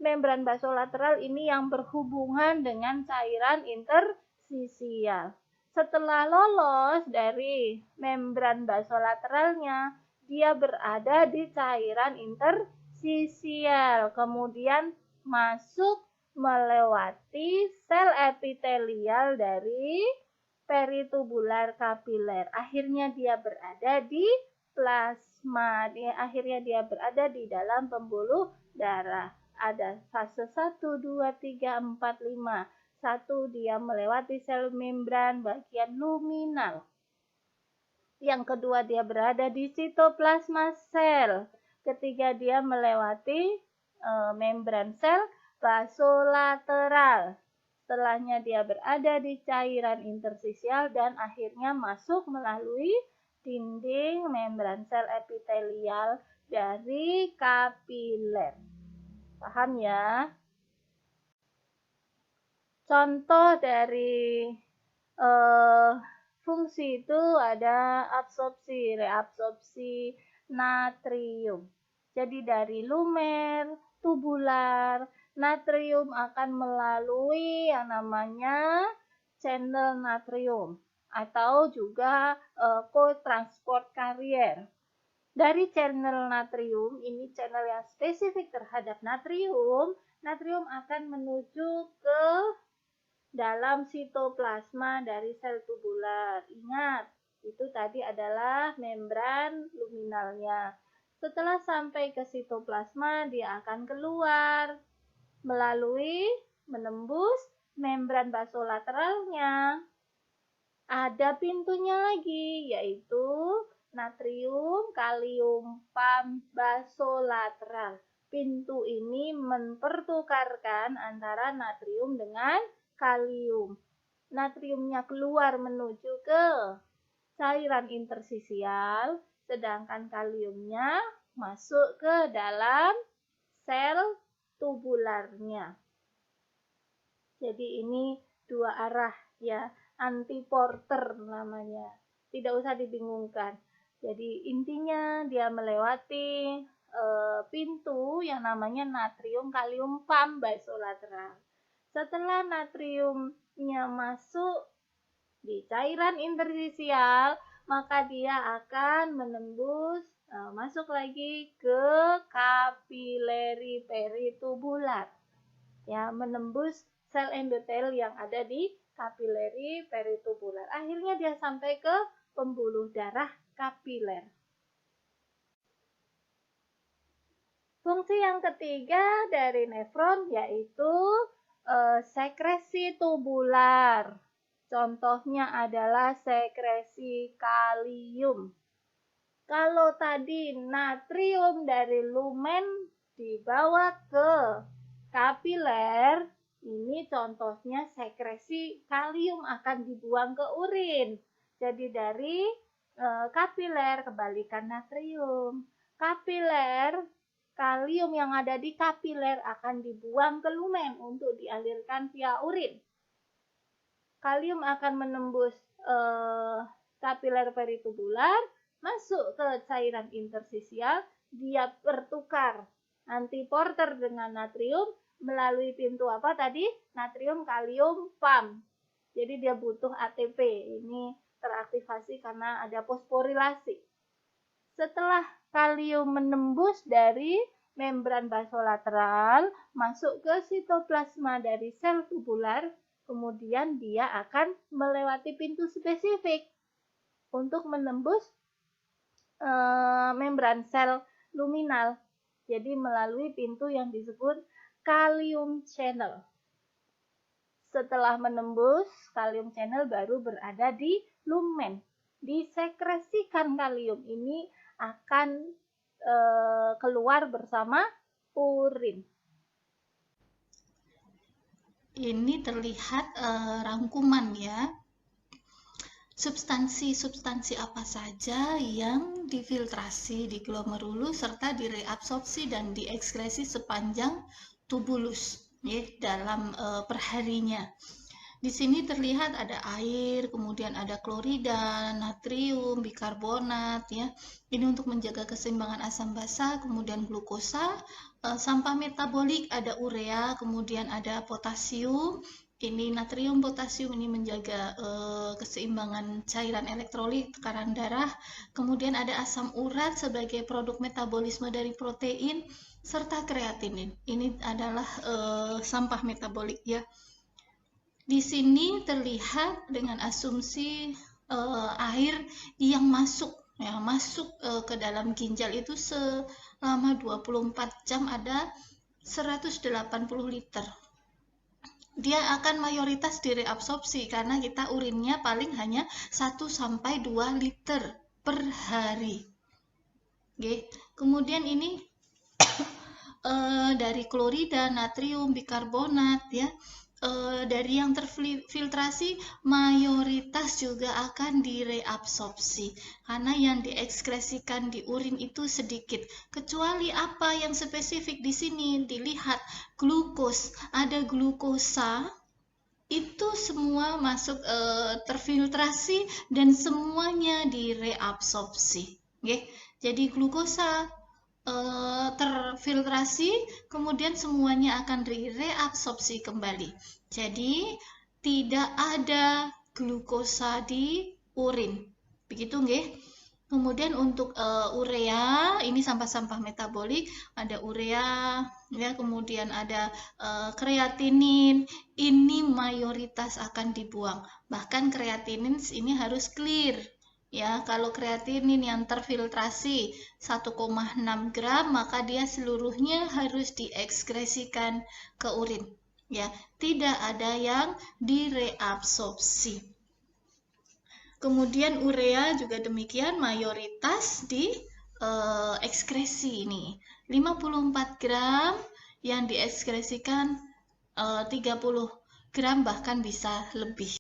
Membran basolateral ini yang berhubungan dengan cairan intersisial. Setelah lolos dari membran basolateralnya, dia berada di cairan interstisial, kemudian masuk melewati sel epitelial dari peritubular kapiler. Akhirnya dia berada di plasma. Akhirnya dia berada di dalam pembuluh darah. Ada fase 1, 2, 3, 4, 5. 1, dia melewati sel membran bagian luminal. Yang kedua, dia berada di sitoplasma sel. Ketiga, dia melewati membran sel basolateral. Setelahnya dia berada di cairan interstisial dan akhirnya masuk melalui dinding membran sel epitelial dari kapiler. Paham ya? Contoh dari fungsi itu ada absorpsi, reabsorpsi natrium. Jadi dari lumer, tubular, natrium akan melalui yang namanya channel natrium atau juga co-transport carrier. Dari channel natrium, ini channel yang spesifik terhadap natrium, natrium akan menuju ke dalam sitoplasma dari sel tubular. Ingat, itu tadi adalah membran luminalnya. Setelah sampai ke sitoplasma, dia akan keluar melalui menembus membran basolateralnya. Ada pintunya lagi, yaitu natrium kalium PAM basolateral. Pintu ini mempertukarkan antara natrium dengan kalium. Natriumnya keluar menuju ke cairan interstisial, sedangkan kaliumnya masuk ke dalam sel tubularnya. Jadi ini dua arah ya, antiporter namanya. Tidak usah dibingungkan. Jadi intinya dia melewati pintu yang namanya natrium kalium PAM basolateral. Setelah natriumnya masuk di cairan interstisial, maka dia akan menembus masuk lagi ke kapileri peritubular. Ya, menembus sel endotel yang ada di kapileri peritubular. Akhirnya dia sampai ke pembuluh darah kapiler. Fungsi yang ketiga dari nefron yaitu sekresi tubular. Contohnya adalah sekresi kalium. Kalau tadi natrium dari lumen dibawa ke kapiler, ini contohnya sekresi kalium akan dibuang ke urin. Jadi dari kapiler kebalikan natrium. Kapiler, kalium yang ada di kapiler akan dibuang ke lumen untuk dialirkan via urin. Kalium akan menembus kapiler peritubular, masuk ke cairan interstisial, dia bertukar antiporter dengan natrium melalui pintu apa tadi? Natrium kalium PAM. Jadi dia butuh ATP. Ini teraktivasi karena ada fosforilasi. Setelah kalium menembus dari membran basolateral masuk ke sitoplasma dari sel tubular, kemudian dia akan melewati pintu spesifik untuk menembus membran sel luminal. Jadi melalui pintu yang disebut kalium channel. Setelah menembus kalium channel baru berada di lumen. Disekresikan kalium ini akan keluar bersama urin. Ini terlihat rangkuman ya. Substansi-substansi apa saja yang difiltrasi di glomerulus serta direabsorpsi dan diekskresi sepanjang tubulus ya, dalam perharinya. Di sini terlihat ada air, kemudian ada klorida, natrium, bikarbonat ya. Ini untuk menjaga keseimbangan asam basa, kemudian glukosa, sampah metabolik ada urea, kemudian ada potasium, Ini natrium, potasium ini menjaga keseimbangan cairan elektrolit, tekanan darah. Kemudian ada asam urat sebagai produk metabolisme dari protein, serta kreatinin. Ini adalah sampah metabolik ya. Di sini terlihat dengan asumsi air yang masuk ke dalam ginjal itu selama 24 jam ada 180 liter. Dia akan mayoritas direabsorpsi karena kita urinnya paling hanya 1-2 liter per hari. Oke. Kemudian ini dari klorida, natrium, bikarbonat ya. Dari yang terfiltrasi mayoritas juga akan direabsorpsi karena yang diekskresikan di urin itu sedikit, kecuali apa yang spesifik di sini dilihat glukos, ada glukosa itu semua masuk terfiltrasi dan semuanya direabsorpsi. Okay? Jadi glukosa terfiltrasi, kemudian semuanya akan direabsorpsi kembali. Jadi tidak ada glukosa di urin. Begitu nggih? Kemudian untuk urea, ini sampah-sampah metabolik, ada urea, ya, kemudian ada kreatinin, ini mayoritas akan dibuang. Bahkan kreatinin ini harus clear. Ya, kalau kreatinin yang terfiltrasi 1,6 gram, maka dia seluruhnya harus diekskresikan ke urin. Ya, tidak ada yang direabsorpsi. Kemudian urea juga demikian, mayoritas di ekskresi ini. 54 gram yang diekskresikan 30 gram bahkan bisa lebih.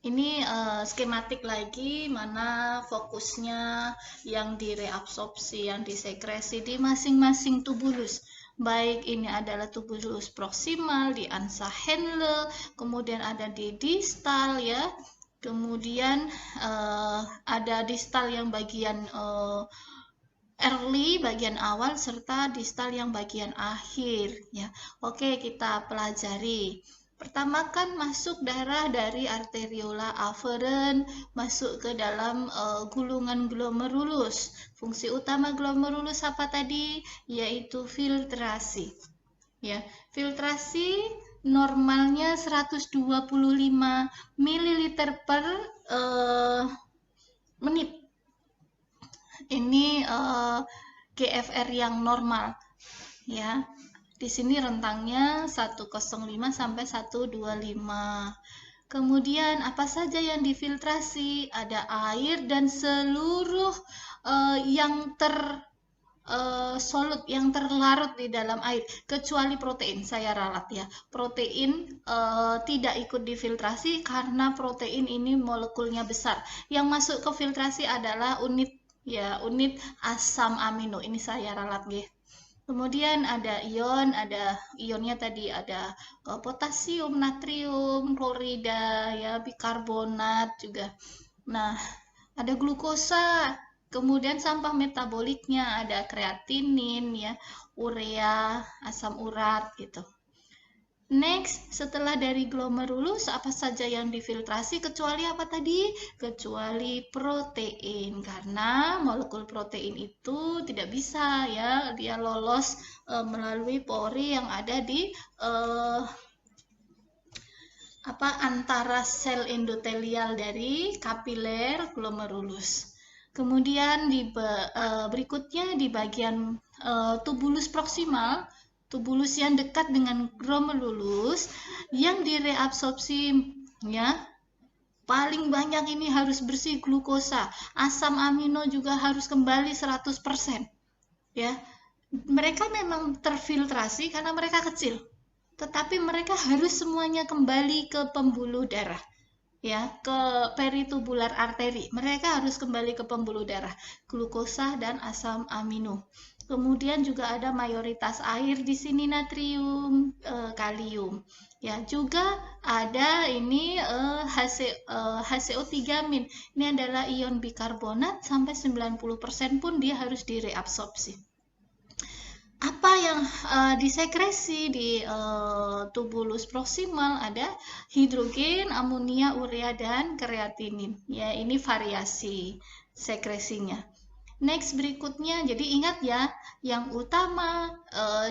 Ini skematik lagi mana fokusnya yang direabsorpsi, yang disekresi di masing-masing tubulus. Baik ini adalah tubulus proksimal di ansa Henle, kemudian ada di distal ya. Kemudian ada distal yang bagian early, bagian awal, serta distal yang bagian akhir ya. Oke, kita pelajari. Pertama kan masuk darah dari arteriola aferen masuk ke dalam gulungan glomerulus. Fungsi utama glomerulus apa tadi? Yaitu filtrasi. Ya, filtrasi normalnya 125 ml per menit. Ini GFR yang normal ya. Di sini rentangnya 105 sampai 125. Kemudian apa saja yang difiltrasi? Ada air dan seluruh yang solut, yang terlarut di dalam air, kecuali protein. Saya ralat ya. Protein tidak ikut difiltrasi karena protein ini molekulnya besar. Yang masuk ke filtrasi adalah unit asam amino. Ini saya ralat nggih. Kemudian ada ionnya tadi ada potasium, natrium, klorida ya, bikarbonat juga. Nah, ada glukosa. Kemudian sampah metaboliknya ada kreatinin ya, urea, asam urat gitu. Next, setelah dari glomerulus apa saja yang difiltrasi kecuali apa tadi? Kecuali protein, karena molekul protein itu tidak bisa ya dia lolos melalui pori yang ada di antara sel endotelial dari kapiler glomerulus. Kemudian berikutnya di bagian tubulus proksimal, tubulus yang dekat dengan glomerulus yang direabsorpsi ya. Paling banyak ini harus bersih glukosa, asam amino juga harus kembali 100%. Ya. Mereka memang terfiltrasi karena mereka kecil. Tetapi mereka harus semuanya kembali ke pembuluh darah. Ya, ke peritubular arteri. Mereka harus kembali ke pembuluh darah, glukosa dan asam amino. Kemudian juga ada mayoritas air di sini, natrium, kalium. Ya, juga ada ini HCO3-. Ini adalah ion bikarbonat, sampai 90% pun dia harus direabsorpsi. Apa yang disekresi di tubulus proksimal? Ada hidrogen, amonia, urea, dan kreatinin. Ya, ini variasi sekresinya. Next berikutnya, jadi ingat ya, yang utama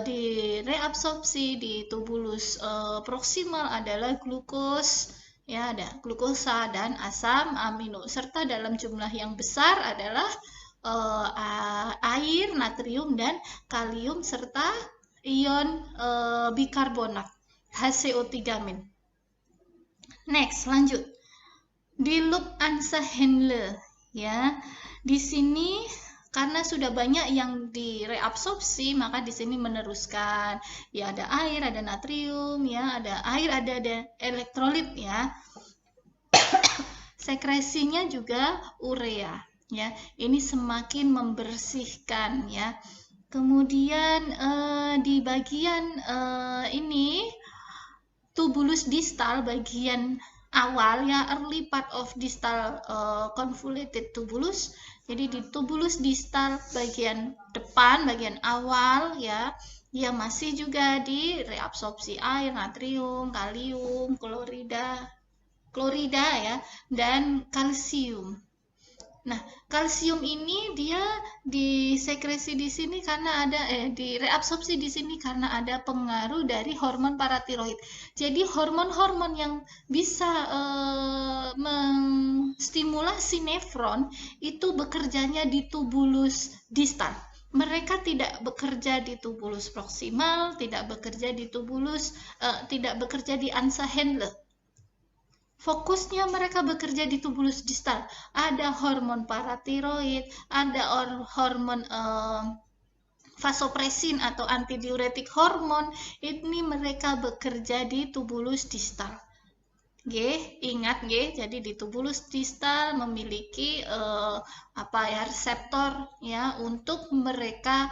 di reabsorpsi di tubulus proksimal adalah glukos, ya ada glukosa dan asam amino, serta dalam jumlah yang besar adalah air, natrium, dan kalium, serta ion bikarbonat, HCO3-. Next, lanjut. Di loop Ansa-Henle, ya. Di sini karena sudah banyak yang direabsorpsi, maka di sini meneruskan. Ya, ada air, ada natrium, ya, ada air, ada elektrolit, ya. Sekresinya juga urea, ya. Ini semakin membersihkan, ya. Kemudian di bagian ini tubulus distal, bagian awal, ya, early part of distal convoluted tubulus. Jadi di tubulus distal bagian depan, bagian awal, ya, dia masih juga di reabsorpsi air, natrium, kalium, klorida, ya, dan kalsium. Nah, kalsium ini dia disekresi di sini karena ada direabsorpsi di sini karena ada pengaruh dari hormon paratiroid. Jadi hormon-hormon yang bisa menstimulasi nefron itu bekerjanya di tubulus distal. Mereka tidak bekerja di tubulus proksimal, tidak bekerja di tubulus, tidak bekerja di Ansa-Henle. Fokusnya mereka bekerja di tubulus distal. Ada hormon paratiroid, ada hormon vasopresin atau antidiuretik hormon. Ini mereka bekerja di tubulus distal. Ingat, jadi di tubulus distal memiliki reseptor, ya, untuk mereka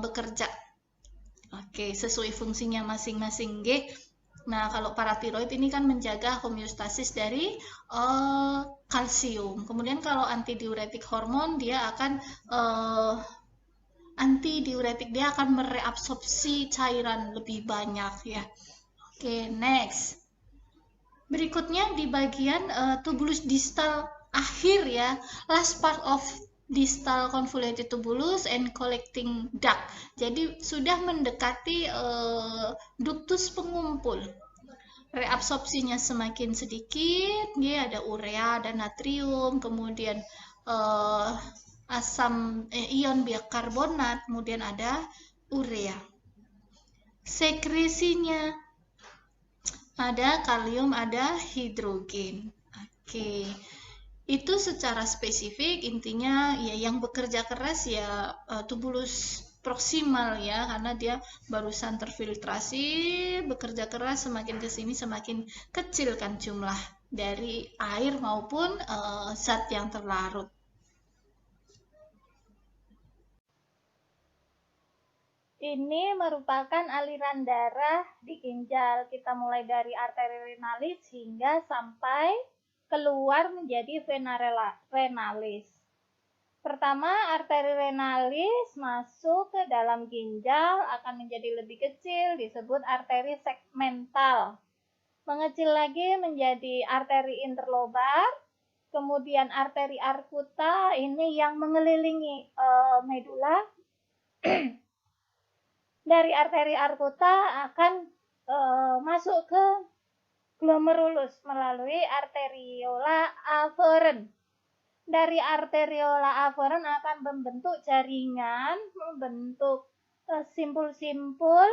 bekerja. Sesuai fungsinya masing-masing, Nah, kalau paratiroid ini kan menjaga homeostasis dari kalsium. Kemudian kalau antidiuretik hormon, dia akan dia akan mereabsorpsi cairan lebih banyak, ya. Next. Berikutnya di bagian tubulus distal akhir, ya, last part of distal convoluted tubulus and collecting duct. Jadi sudah mendekati ductus pengumpul. Reabsorpsinya semakin sedikit, dia ada urea dan natrium, kemudian ion bikarbonat, kemudian ada urea. Sekresinya ada kalium, ada hidrogen. Itu secara spesifik, intinya ya yang bekerja keras ya tubulus proksimal, ya, karena dia barusan terfiltrasi, bekerja keras, semakin ke sini semakin kecil kan jumlah dari air maupun zat yang terlarut. Ini merupakan aliran darah di ginjal. Kita mulai dari arteri renalis hingga sampai keluar menjadi vena renalis. Pertama, arteri renalis masuk ke dalam ginjal akan menjadi lebih kecil, disebut arteri segmental. Mengecil lagi menjadi arteri interlobar, kemudian arteri arcuta, ini yang mengelilingi medula. Dari arteri arcuta akan masuk ke glomerulus melalui arteriola afferent. Dari arteriola afferent akan membentuk jaringan, membentuk simpul-simpul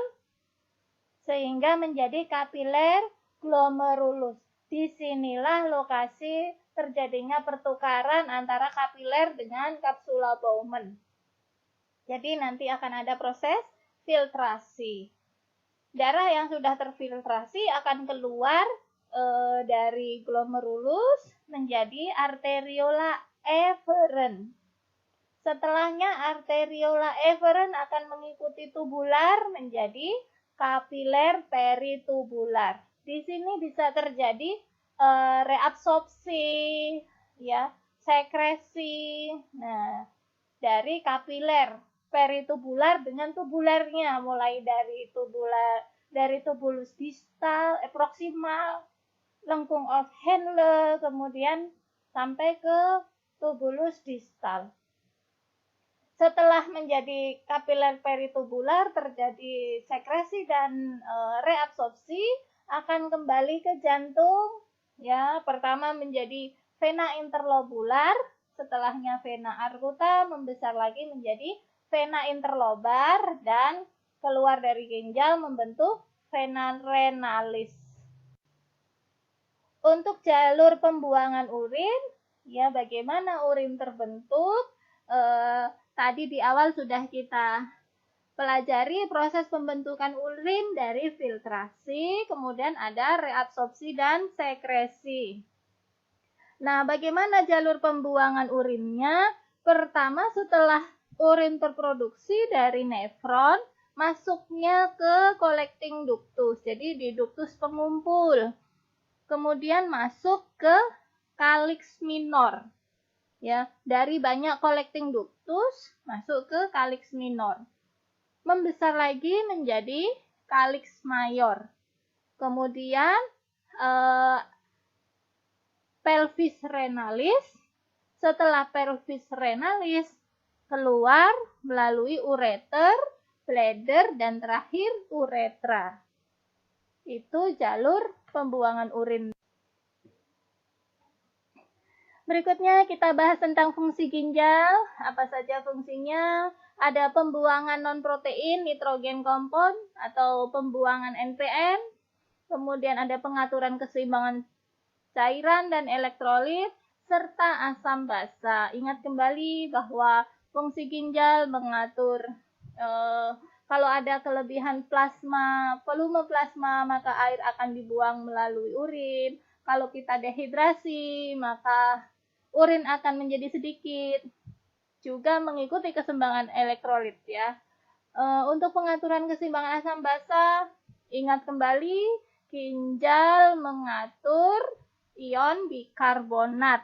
sehingga menjadi kapiler glomerulus. Disinilah lokasi terjadinya pertukaran antara kapiler dengan kapsula Bowman. Jadi nanti akan ada proses filtrasi. Darah yang sudah terfiltrasi akan keluar dari glomerulus menjadi arteriola efferent. Setelahnya arteriola efferent akan mengikuti tubular menjadi kapiler peritubular. Di sini bisa terjadi reabsorpsi, ya, sekresi. Nah, dari kapiler peritubular dengan tubularnya, mulai dari tubulus distal, proksimal, lengkung of Henle, kemudian sampai ke tubulus distal. Setelah menjadi kapiler peritubular, terjadi sekresi dan reabsorpsi, akan kembali ke jantung. Ya, pertama menjadi vena interlobular, setelahnya vena arcuta, membesar lagi menjadi vena interlobar, dan keluar dari ginjal membentuk vena renalis. Untuk jalur pembuangan urin, ya bagaimana urin terbentuk? Tadi di awal sudah kita pelajari proses pembentukan urin dari filtrasi, kemudian ada reabsorpsi dan sekresi. Nah, bagaimana jalur pembuangan urinnya? Pertama, setelah urin terproduksi dari nefron, masuknya ke collecting ductus, jadi di ductus pengumpul. Kemudian masuk ke kalix minor. Ya, dari banyak collecting ductus masuk ke kalix minor. Membesar lagi menjadi kalix mayor. Kemudian pelvis renalis. Setelah pelvis renalis keluar melalui ureter, bladder, dan terakhir uretra. Itu jalur pembuangan urin. Berikutnya kita bahas tentang fungsi ginjal. Apa saja fungsinya? Ada pembuangan non-protein nitrogen kompon atau pembuangan NPN. Kemudian ada pengaturan keseimbangan cairan dan elektrolit serta asam basa. Ingat kembali bahwa fungsi ginjal mengatur kalau ada kelebihan plasma, volume plasma, maka air akan dibuang melalui urin. Kalau kita dehidrasi, maka urin akan menjadi sedikit. Juga mengikuti keseimbangan elektrolit ya. Untuk pengaturan keseimbangan asam basa, ingat kembali ginjal mengatur ion bikarbonat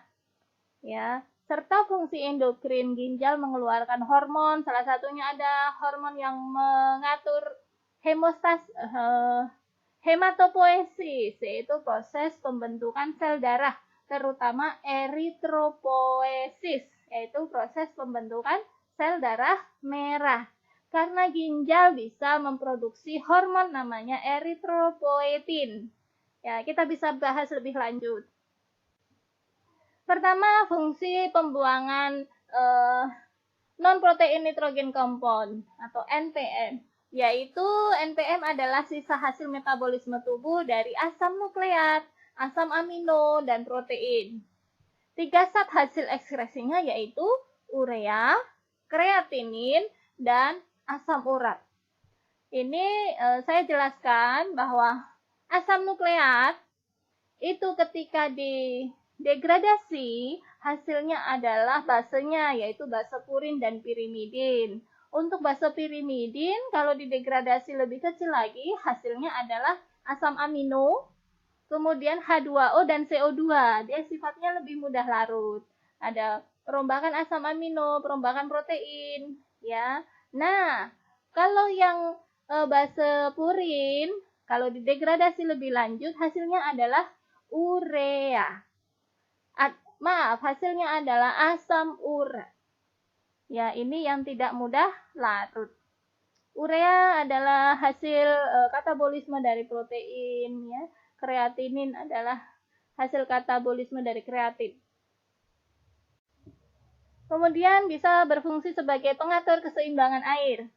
ya. Serta fungsi endokrin, ginjal mengeluarkan hormon, salah satunya ada hormon yang mengatur hematopoiesis, yaitu proses pembentukan sel darah, terutama eritropoiesis, yaitu proses pembentukan sel darah merah. Karena ginjal bisa memproduksi hormon namanya eritropoietin. Ya, kita bisa bahas lebih lanjut. Pertama, fungsi pembuangan non-protein nitrogen compound atau NPN, yaitu NPM adalah sisa hasil metabolisme tubuh dari asam nukleat, asam amino, dan protein. 3 zat hasil ekskresinya yaitu urea, kreatinin, dan asam urat. Ini saya jelaskan bahwa asam nukleat itu ketika degradasi, hasilnya adalah basenya, yaitu base purin dan pirimidin. Untuk base pirimidin, kalau didegradasi lebih kecil lagi, hasilnya adalah asam amino, kemudian H2O dan CO2. Dia sifatnya lebih mudah larut. Ada perombakan asam amino, perombakan protein, ya. Nah, kalau yang base purin, kalau didegradasi lebih lanjut, hasilnya adalah urea. Hasilnya adalah asam urat. Ya, ini yang tidak mudah larut. Urea adalah hasil katabolisme dari protein, ya. Kreatinin adalah hasil katabolisme dari kreatin. Kemudian bisa berfungsi sebagai pengatur keseimbangan air.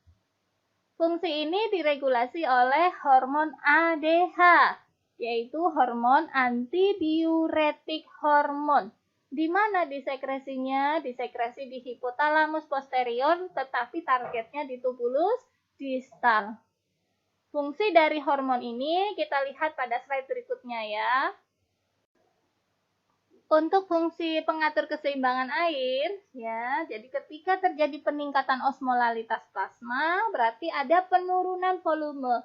Fungsi ini diregulasi oleh hormon ADH, yaitu hormon antidiuretik hormon. Di mana disekresinya? Disekresi di hipotalamus posterior, tetapi targetnya di tubulus distal. Fungsi dari hormon ini kita lihat pada slide berikutnya ya. Untuk fungsi pengatur keseimbangan air, ya, jadi ketika terjadi peningkatan osmolalitas plasma, berarti ada penurunan volume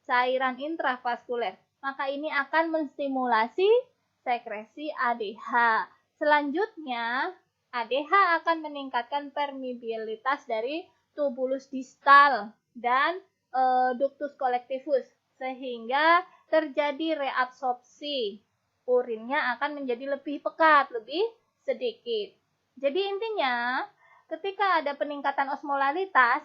cairan intravaskuler. Maka ini akan menstimulasi sekresi ADH. Selanjutnya, ADH akan meningkatkan permeabilitas dari tubulus distal dan ductus collectivus, sehingga terjadi reabsorpsi. Urinnya akan menjadi lebih pekat, lebih sedikit. Jadi intinya, ketika ada peningkatan osmolalitas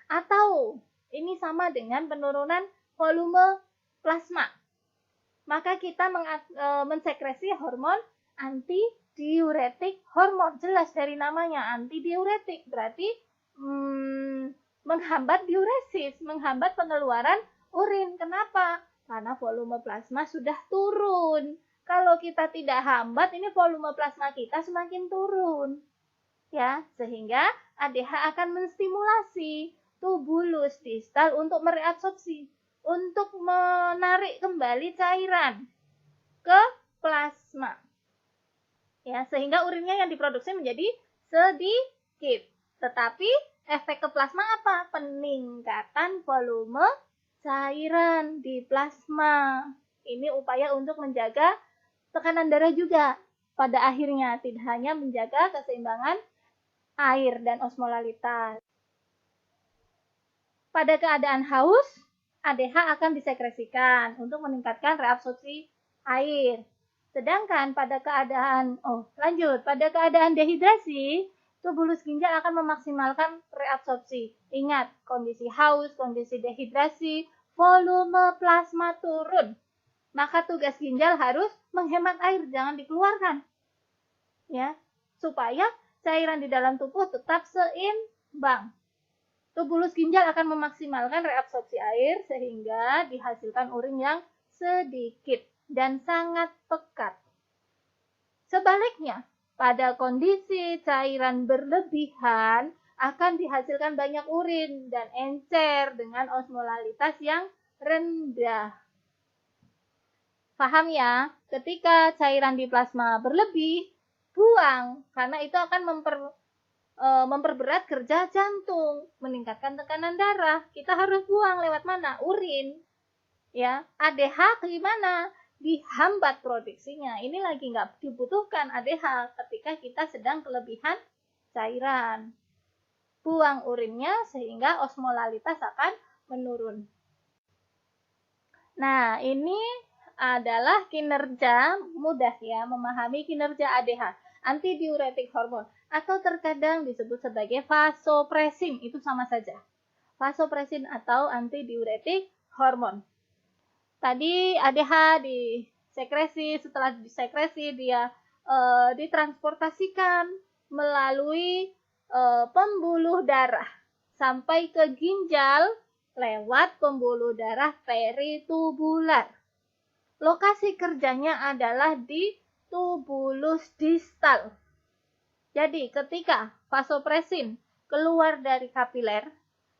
atau ini sama dengan penurunan volume plasma, maka kita mensekresi hormon antidiuretik hormon. Jelas dari namanya, antidiuretik berarti menghambat diuresis, menghambat pengeluaran urin. Kenapa? Karena volume plasma sudah turun. Kalau kita tidak hambat, ini volume plasma kita semakin turun. Ya, sehingga ADH akan menstimulasi tubulus distal untuk mereabsorpsi, untuk menarik kembali cairan ke plasma. Ya, sehingga urinnya yang diproduksi menjadi sedikit. Tetapi efek ke plasma apa? Peningkatan volume cairan di plasma. Ini upaya untuk menjaga tekanan darah juga. Pada akhirnya tidak hanya menjaga keseimbangan air dan osmolalitas. Pada keadaan haus, ADH akan disekresikan untuk meningkatkan reabsorpsi air. Sedangkan pada keadaan dehidrasi, tubulus ginjal akan memaksimalkan reabsorpsi. Ingat, kondisi haus, kondisi dehidrasi, volume plasma turun. Maka tugas ginjal harus menghemat air, jangan dikeluarkan. Ya, supaya cairan di dalam tubuh tetap seimbang. Tubulus ginjal akan memaksimalkan reabsorpsi air sehingga dihasilkan urin yang sedikit dan sangat pekat. Sebaliknya, pada kondisi cairan berlebihan akan dihasilkan banyak urin dan encer dengan osmolalitas yang rendah. Paham ya? Ketika cairan di plasma berlebih, buang, karena itu akan memperberat kerja jantung, meningkatkan tekanan darah. Kita harus buang lewat mana? Urin. Ya, ADH gimana? Dihambat produksinya. Ini lagi nggak dibutuhkan ADH ketika kita sedang kelebihan cairan. Buang urinnya sehingga osmolalitas akan menurun. Nah, ini adalah kinerja, mudah ya memahami kinerja ADH, antidiuretik hormon, atau terkadang disebut sebagai vasopresin, itu sama saja. Vasopresin atau antidiuretik hormon. Tadi ADH disekresi, setelah disekresi dia ditransportasikan melalui pembuluh darah sampai ke ginjal lewat pembuluh darah peritubular. Lokasi kerjanya adalah di tubulus distal. Jadi ketika vasopresin keluar dari kapiler,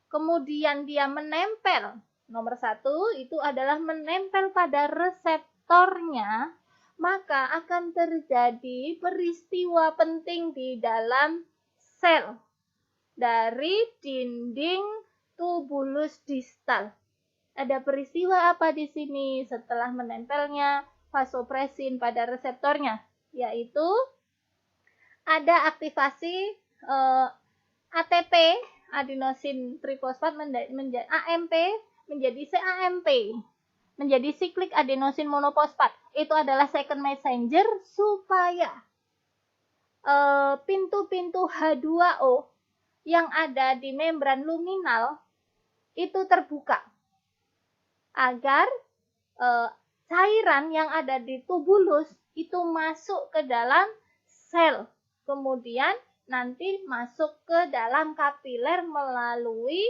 kemudian dia menempel, nomor 1 itu adalah menempel pada reseptornya, maka akan terjadi peristiwa penting di dalam sel dari dinding tubulus distal. Ada peristiwa apa di sini setelah menempelnya vasopresin pada reseptornya? Yaitu ada aktivasi ATP, adenosin trifosfat, AMP menjadi CAMP, menjadi siklik adenosin monoposfat. Itu adalah second messenger supaya pintu-pintu H2O yang ada di membran luminal itu terbuka agar cairan yang ada di tubulus itu masuk ke dalam sel, kemudian nanti masuk ke dalam kapiler melalui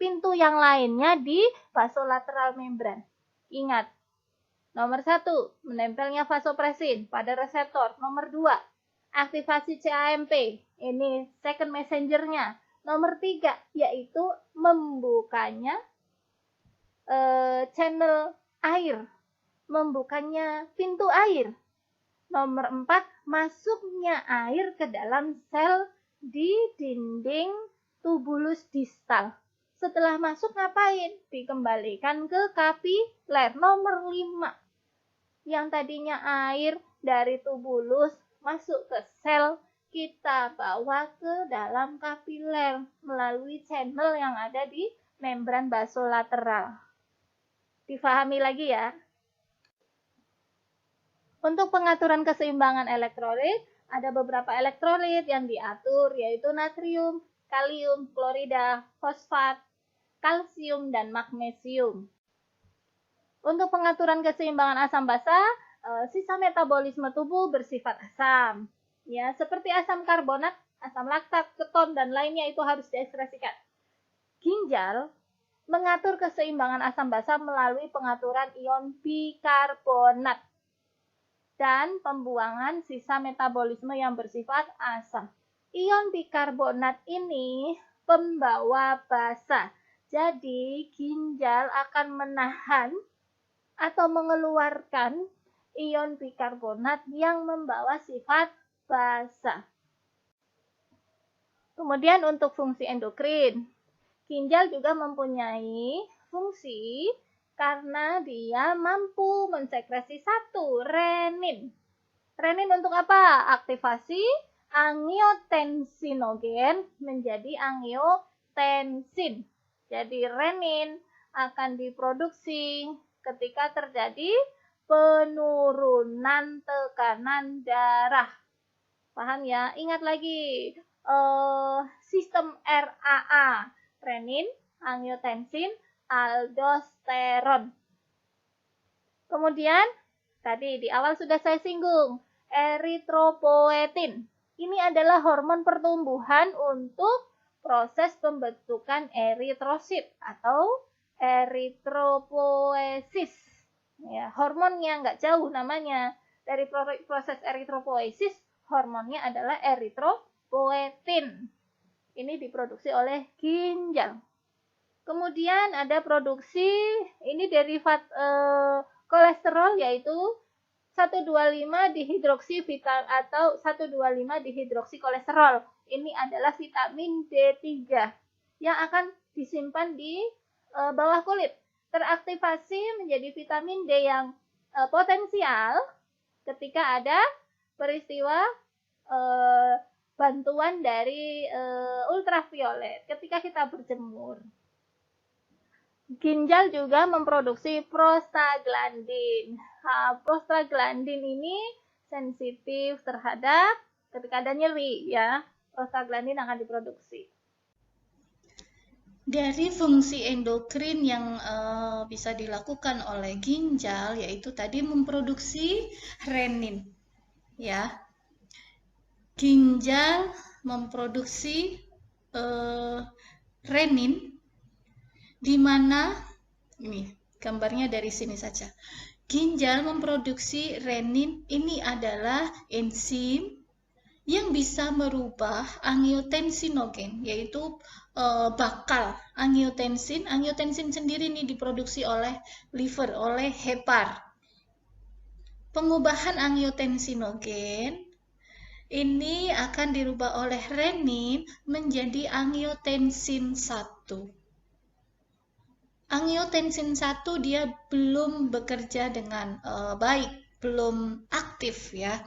pintu yang lainnya di basolateral membran. Ingat, nomor 1, menempelnya vasopresin pada reseptor. Nomor 2, aktivasi CAMP, ini second messengernya. Nomor 3, yaitu membukanya channel air, membukanya pintu air. Nomor 4, masuknya air ke dalam sel di dinding tubulus distal. Setelah masuk ngapain? Dikembalikan ke kapiler. Nomor 5, yang tadinya air dari tubulus masuk ke sel kita bawa ke dalam kapiler melalui channel yang ada di membran basolateral. Difahami lagi ya. Untuk pengaturan keseimbangan elektrolit, ada beberapa elektrolit yang diatur, yaitu natrium, kalium, klorida, fosfat, kalsium, dan magnesium. Untuk pengaturan keseimbangan asam basa, sisa metabolisme tubuh bersifat asam. Ya, seperti asam karbonat, asam laktat, keton, dan lainnya itu harus diekspresikan. Ginjal mengatur keseimbangan asam basa melalui pengaturan ion bikarbonat dan pembuangan sisa metabolisme yang bersifat asam. Ion bikarbonat ini pembawa basa. Jadi, ginjal akan menahan atau mengeluarkan ion bikarbonat yang membawa sifat basa. Kemudian untuk fungsi endokrin, ginjal juga mempunyai fungsi karena dia mampu mensekresi renin. Renin untuk apa? Aktivasi angiotensinogen menjadi angiotensin. Jadi renin akan diproduksi ketika terjadi penurunan tekanan darah. Paham ya? Ingat lagi sistem RAA, renin, angiotensin, aldosteron. Kemudian, tadi di awal sudah saya singgung, eritropoetin. Ini adalah hormon pertumbuhan untuk proses pembentukan eritrosit atau eritropoesis. Ya, hormonnya nggak jauh namanya. Dari proses eritropoesis, hormonnya adalah eritropoetin. Ini diproduksi oleh ginjal. Kemudian ada produksi, ini derivat kolesterol yaitu 1,25 dihidroksivitamin atau 1,25 dihidroksikolesterol. Ini adalah vitamin D3 yang akan disimpan di bawah kulit. Teraktivasi menjadi vitamin D yang potensial ketika ada peristiwa bantuan dari ultraviolet ketika kita berjemur. Ginjal juga memproduksi prostaglandin. Prostaglandin ini sensitif terhadap ketika ada nyeri ya. Prostaglandin akan diproduksi. Dari fungsi endokrin yang bisa dilakukan oleh ginjal yaitu tadi memproduksi renin. Ya. Ginjal memproduksi renin di mana ini gambarnya dari sini saja. Ginjal memproduksi renin ini adalah enzim yang bisa merubah angiotensinogen, yaitu bakal angiotensin. Angiotensin sendiri ini diproduksi oleh liver, oleh hepar. Pengubahan angiotensinogen ini akan dirubah oleh renin menjadi angiotensin 1. Angiotensin 1 dia belum bekerja dengan baik, belum aktif ya.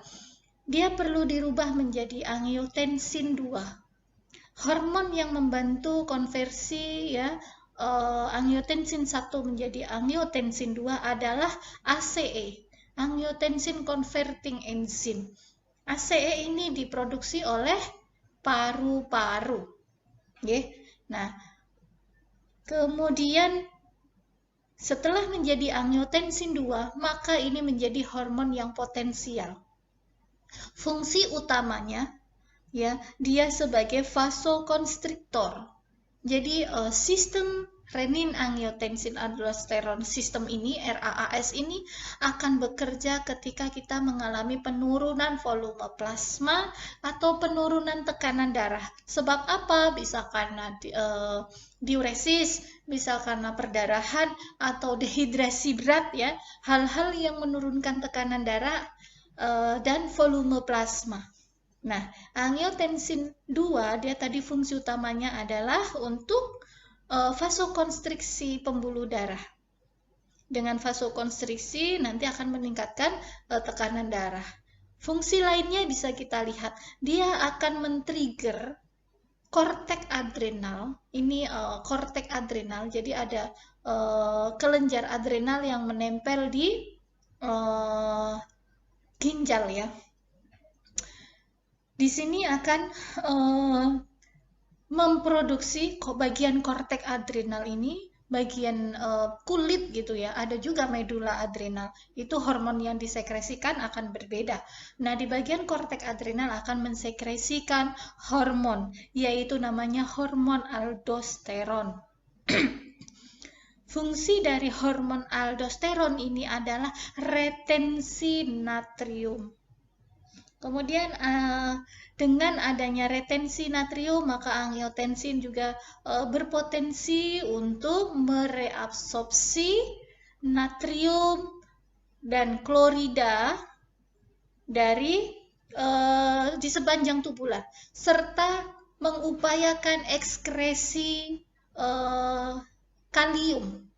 Dia perlu dirubah menjadi angiotensin 2. Hormon yang membantu konversi ya angiotensin 1 menjadi angiotensin 2 adalah ACE, angiotensin converting enzyme. ACE ini diproduksi oleh paru-paru. Nah, kemudian setelah menjadi angiotensin 2, maka ini menjadi hormon yang potensial. Fungsi utamanya ya, dia sebagai vasokonstriktor. Jadi sistem renin angiotensin aldosteron sistem ini RAAS ini akan bekerja ketika kita mengalami penurunan volume plasma atau penurunan tekanan darah. Sebab apa? Bisa karena diuresis, bisa karena perdarahan atau dehidrasi berat ya. Hal-hal yang menurunkan tekanan darah dan volume plasma. Nah, angiotensin 2 dia tadi fungsi utamanya adalah untuk vasokonstriksi pembuluh darah. Dengan vasokonstriksi nanti akan meningkatkan tekanan darah. Fungsi lainnya bisa kita lihat, dia akan men-trigger korteks adrenal. Ini korteks adrenal, jadi ada kelenjar adrenal yang menempel di ginjal ya. Di sini akan memproduksi bagian korteks adrenal ini, bagian kulit gitu ya. Ada juga medula adrenal. Itu hormon yang disekresikan akan berbeda. Nah, di bagian korteks adrenal akan mensekresikan hormon, yaitu namanya hormon aldosteron. Fungsi dari hormon aldosteron ini adalah retensi natrium. Kemudian dengan adanya retensi natrium, maka angiotensin juga berpotensi untuk mereabsorpsi natrium dan klorida dari di sepanjang tubular, serta mengupayakan ekskresi kalium.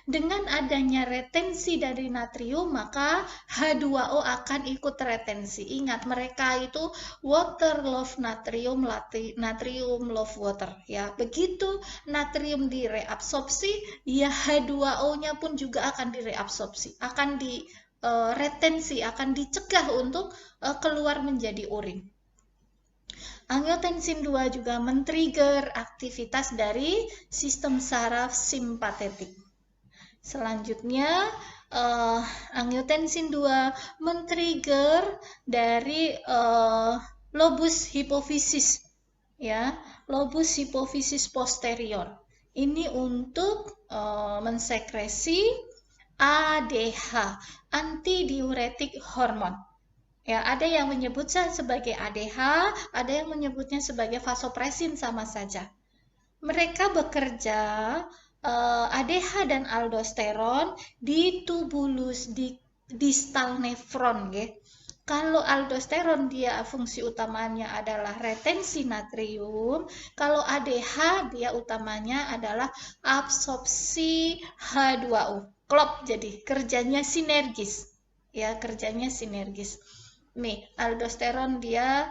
Dengan adanya retensi dari natrium, maka H2O akan ikut retensi. Ingat, mereka itu water love natrium, natrium love water. Ya, begitu natrium direabsorpsi, ya H2O-nya pun juga akan direabsorpsi, akan diretensi, akan dicegah untuk keluar menjadi urin. Angiotensin 2 juga men-trigger aktivitas dari sistem saraf simpatetik. Selanjutnya, angiotensin 2 men-trigger dari lobus hipofisis, ya, lobus hipofisis posterior. Ini untuk mensekresi ADH, antidiuretik hormon. Ya, ada yang menyebutnya sebagai ADH, ada yang menyebutnya sebagai vasopresin, sama saja. Mereka bekerja ADH dan aldosteron di tubulus distal nefron, ya. Kalau aldosteron dia fungsi utamanya adalah retensi natrium, kalau ADH dia utamanya adalah absorpsi H2O. Klop, jadi kerjanya sinergis. Ya, kerjanya sinergis. Nih, aldosteron dia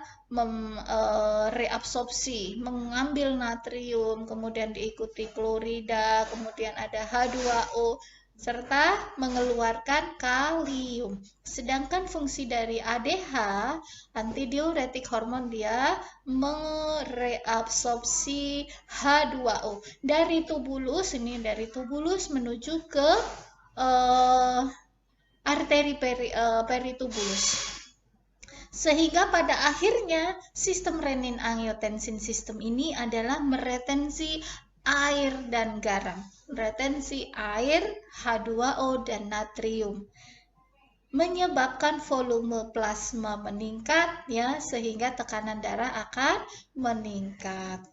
reabsorpsi, mengambil natrium, kemudian diikuti klorida, kemudian ada H2O, serta mengeluarkan kalium. Sedangkan fungsi dari ADH, antidiuretik hormon, dia mereabsorpsi H2O dari tubulus, ini dari tubulus menuju ke arteri peritubulus. Sehingga pada akhirnya sistem renin-angiotensin sistem ini adalah meretensi air dan garam. Retensi air, H2O, dan natrium. Menyebabkan volume plasma meningkat, ya, sehingga tekanan darah akan meningkat.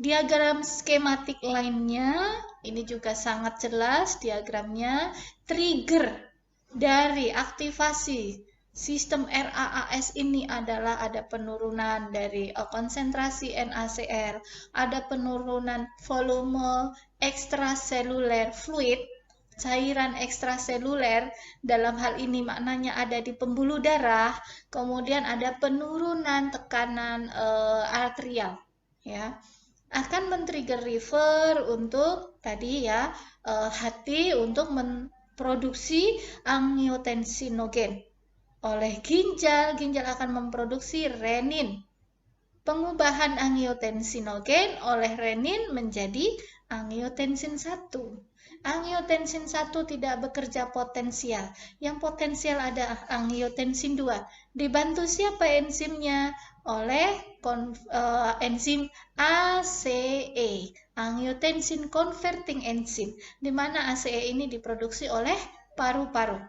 Diagram skematik lainnya, ini juga sangat jelas diagramnya. Trigger dari aktivasi sistem RAAS ini adalah ada penurunan dari konsentrasi NaCl, ada penurunan volume ekstraseluler fluid, cairan ekstraseluler, dalam hal ini maknanya ada di pembuluh darah, kemudian ada penurunan tekanan arterial, ya. Akan men-trigger liver untuk tadi ya, hati untuk memproduksi angiotensinogen. Oleh ginjal akan memproduksi renin. Pengubahan angiotensinogen oleh renin menjadi angiotensin 1. Angiotensin 1 tidak bekerja potensial. Yang potensial ada angiotensin 2. Dibantu siapa enzimnya? Oleh enzim ACE, angiotensin converting enzyme, di mana ACE ini diproduksi oleh paru-paru.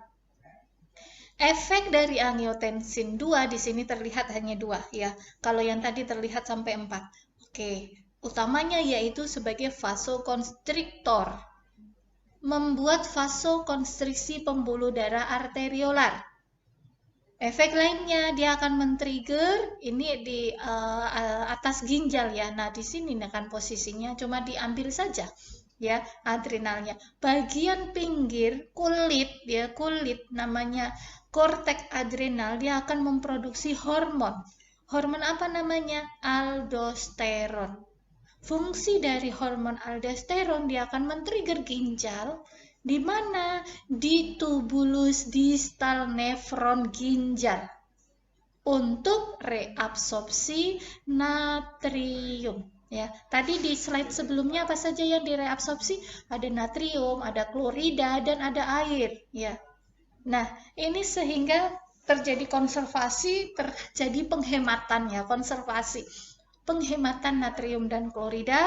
Efek dari angiotensin 2 di sini terlihat hanya 2 ya. Kalau yang tadi terlihat sampai 4. Oke, utamanya yaitu sebagai vasokonstriktor. Membuat vasokonstriksi pembuluh darah arteriolar. Efek lainnya dia akan men-trigger ini di atas ginjal ya. Nah, di sini kan posisinya cuma diambil saja. ya, adrenalnya. Bagian pinggir kulit, ya, kulit namanya korteks adrenal, dia akan memproduksi hormon. Hormon apa namanya? Aldosteron. Fungsi dari hormon aldosteron, dia akan men-trigger ginjal di mana? Di tubulus distal nefron ginjal untuk reabsorpsi natrium. Ya, tadi di slide sebelumnya apa saja yang direabsorpsi? Ada natrium, ada klorida, dan ada air. Ya. Nah, ini sehingga terjadi konservasi, terjadi penghematan, ya, konservasi. Penghematan natrium dan klorida,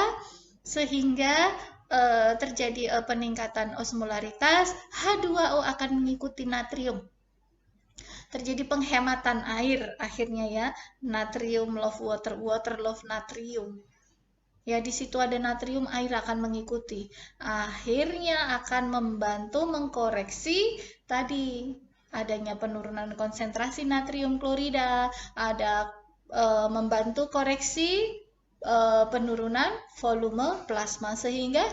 sehingga terjadi peningkatan osmolaritas, H2O akan mengikuti natrium. Terjadi penghematan air akhirnya, ya, natrium love water, water love natrium. Ya, di situ ada natrium, air akan mengikuti. Akhirnya akan membantu mengkoreksi tadi adanya penurunan konsentrasi natrium klorida, ada membantu koreksi penurunan volume plasma, sehingga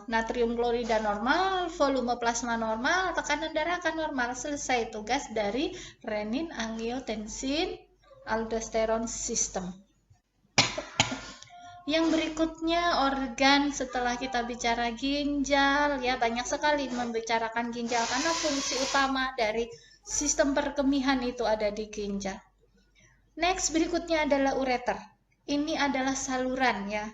natrium klorida normal, volume plasma normal, tekanan darah akan normal. Selesai tugas dari renin, angiotensin, aldosteron system. Yang berikutnya organ, setelah kita bicara ginjal, ya, banyak sekali membicarakan ginjal karena fungsi utama dari sistem perkemihan itu ada di ginjal. Next, berikutnya adalah ureter. Ini adalah saluran, ya.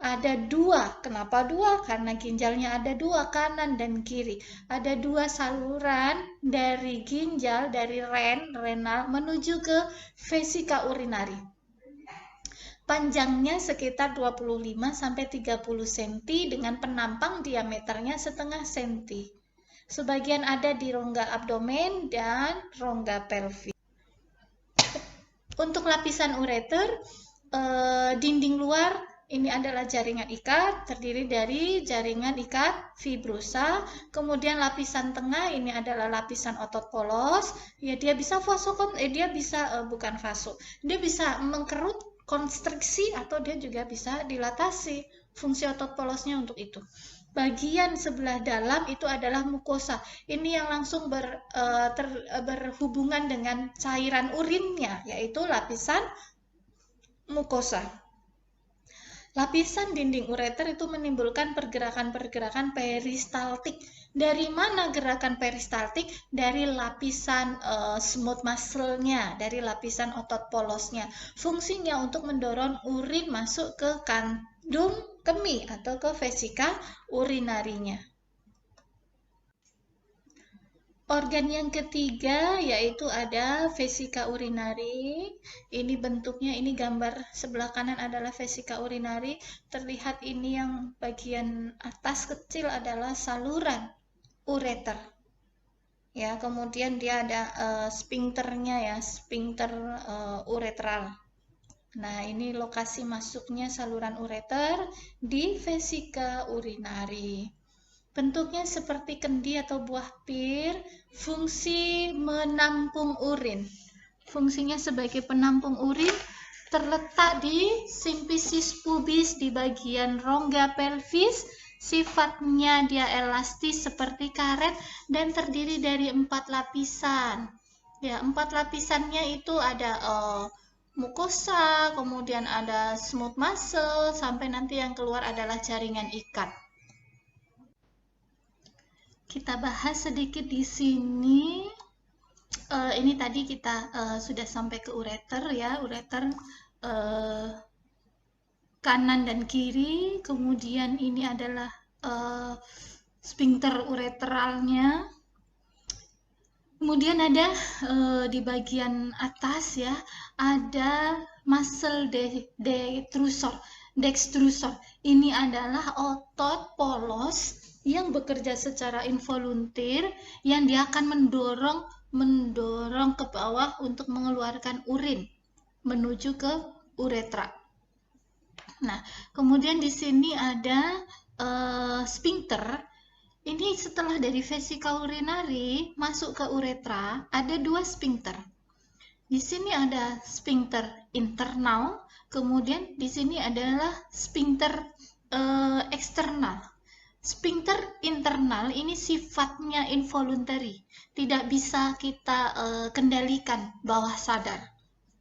Ada dua. Kenapa dua? Karena ginjalnya ada dua, kanan dan kiri. Ada dua saluran dari ginjal, dari renal menuju ke vesika urinari. Panjangnya sekitar 25-30 cm dengan penampang diameternya setengah cm. Sebagian ada di rongga abdomen dan rongga pelvis. Untuk lapisan ureter, dinding luar ini adalah jaringan ikat, terdiri dari jaringan ikat fibrosa. Kemudian lapisan tengah ini adalah lapisan otot polos. Ya, dia bisa dia bisa mengkerut, konstriksi, atau dia juga bisa dilatasi. Fungsi otot polosnya untuk itu. Bagian sebelah dalam itu adalah mukosa. Ini yang langsung berhubungan dengan cairan urinnya, yaitu lapisan mukosa. Lapisan dinding ureter itu menimbulkan pergerakan-pergerakan peristaltik. Dari mana gerakan peristaltik? Dari lapisan smooth muscle-nya, dari lapisan otot polosnya. Fungsinya untuk mendorong urin masuk ke kandung kemih atau ke vesika urinarinya. Organ yang ketiga yaitu ada vesika urinari. Ini bentuknya, ini gambar sebelah kanan adalah vesika urinari. Terlihat ini yang bagian atas kecil adalah saluran ureter. Ya, kemudian dia ada sphincternya, ya, sphincter uretral. Nah, ini lokasi masuknya saluran ureter di vesika urinari. Bentuknya seperti kendi atau buah pir, fungsi menampung urin. Fungsinya sebagai penampung urin, terletak di simfisis pubis di bagian rongga pelvis. Sifatnya dia elastis seperti karet dan terdiri dari 4 lapisan. Ya, 4 lapisannya itu ada mukosa, kemudian ada smooth muscle, sampai nanti yang keluar adalah jaringan ikat. Kita bahas sedikit di sini. Ini tadi kita sudah sampai ke ureter, ya, ureter kanan dan kiri. Kemudian ini adalah sphincter ureteralnya. Kemudian ada di bagian atas, ya, ada muscle dextrusor. Ini adalah otot polos yang bekerja secara involuntir, yang dia akan mendorong ke bawah untuk mengeluarkan urin menuju ke uretra. Nah, kemudian di sini ada sphincter. Ini setelah dari vesika urinari masuk ke uretra, ada 2 sphincter. Di sini ada sphincter internal, kemudian di sini adalah sphincter eksternal. Sphincter internal ini sifatnya involuntary, tidak bisa kita kendalikan bawah sadar,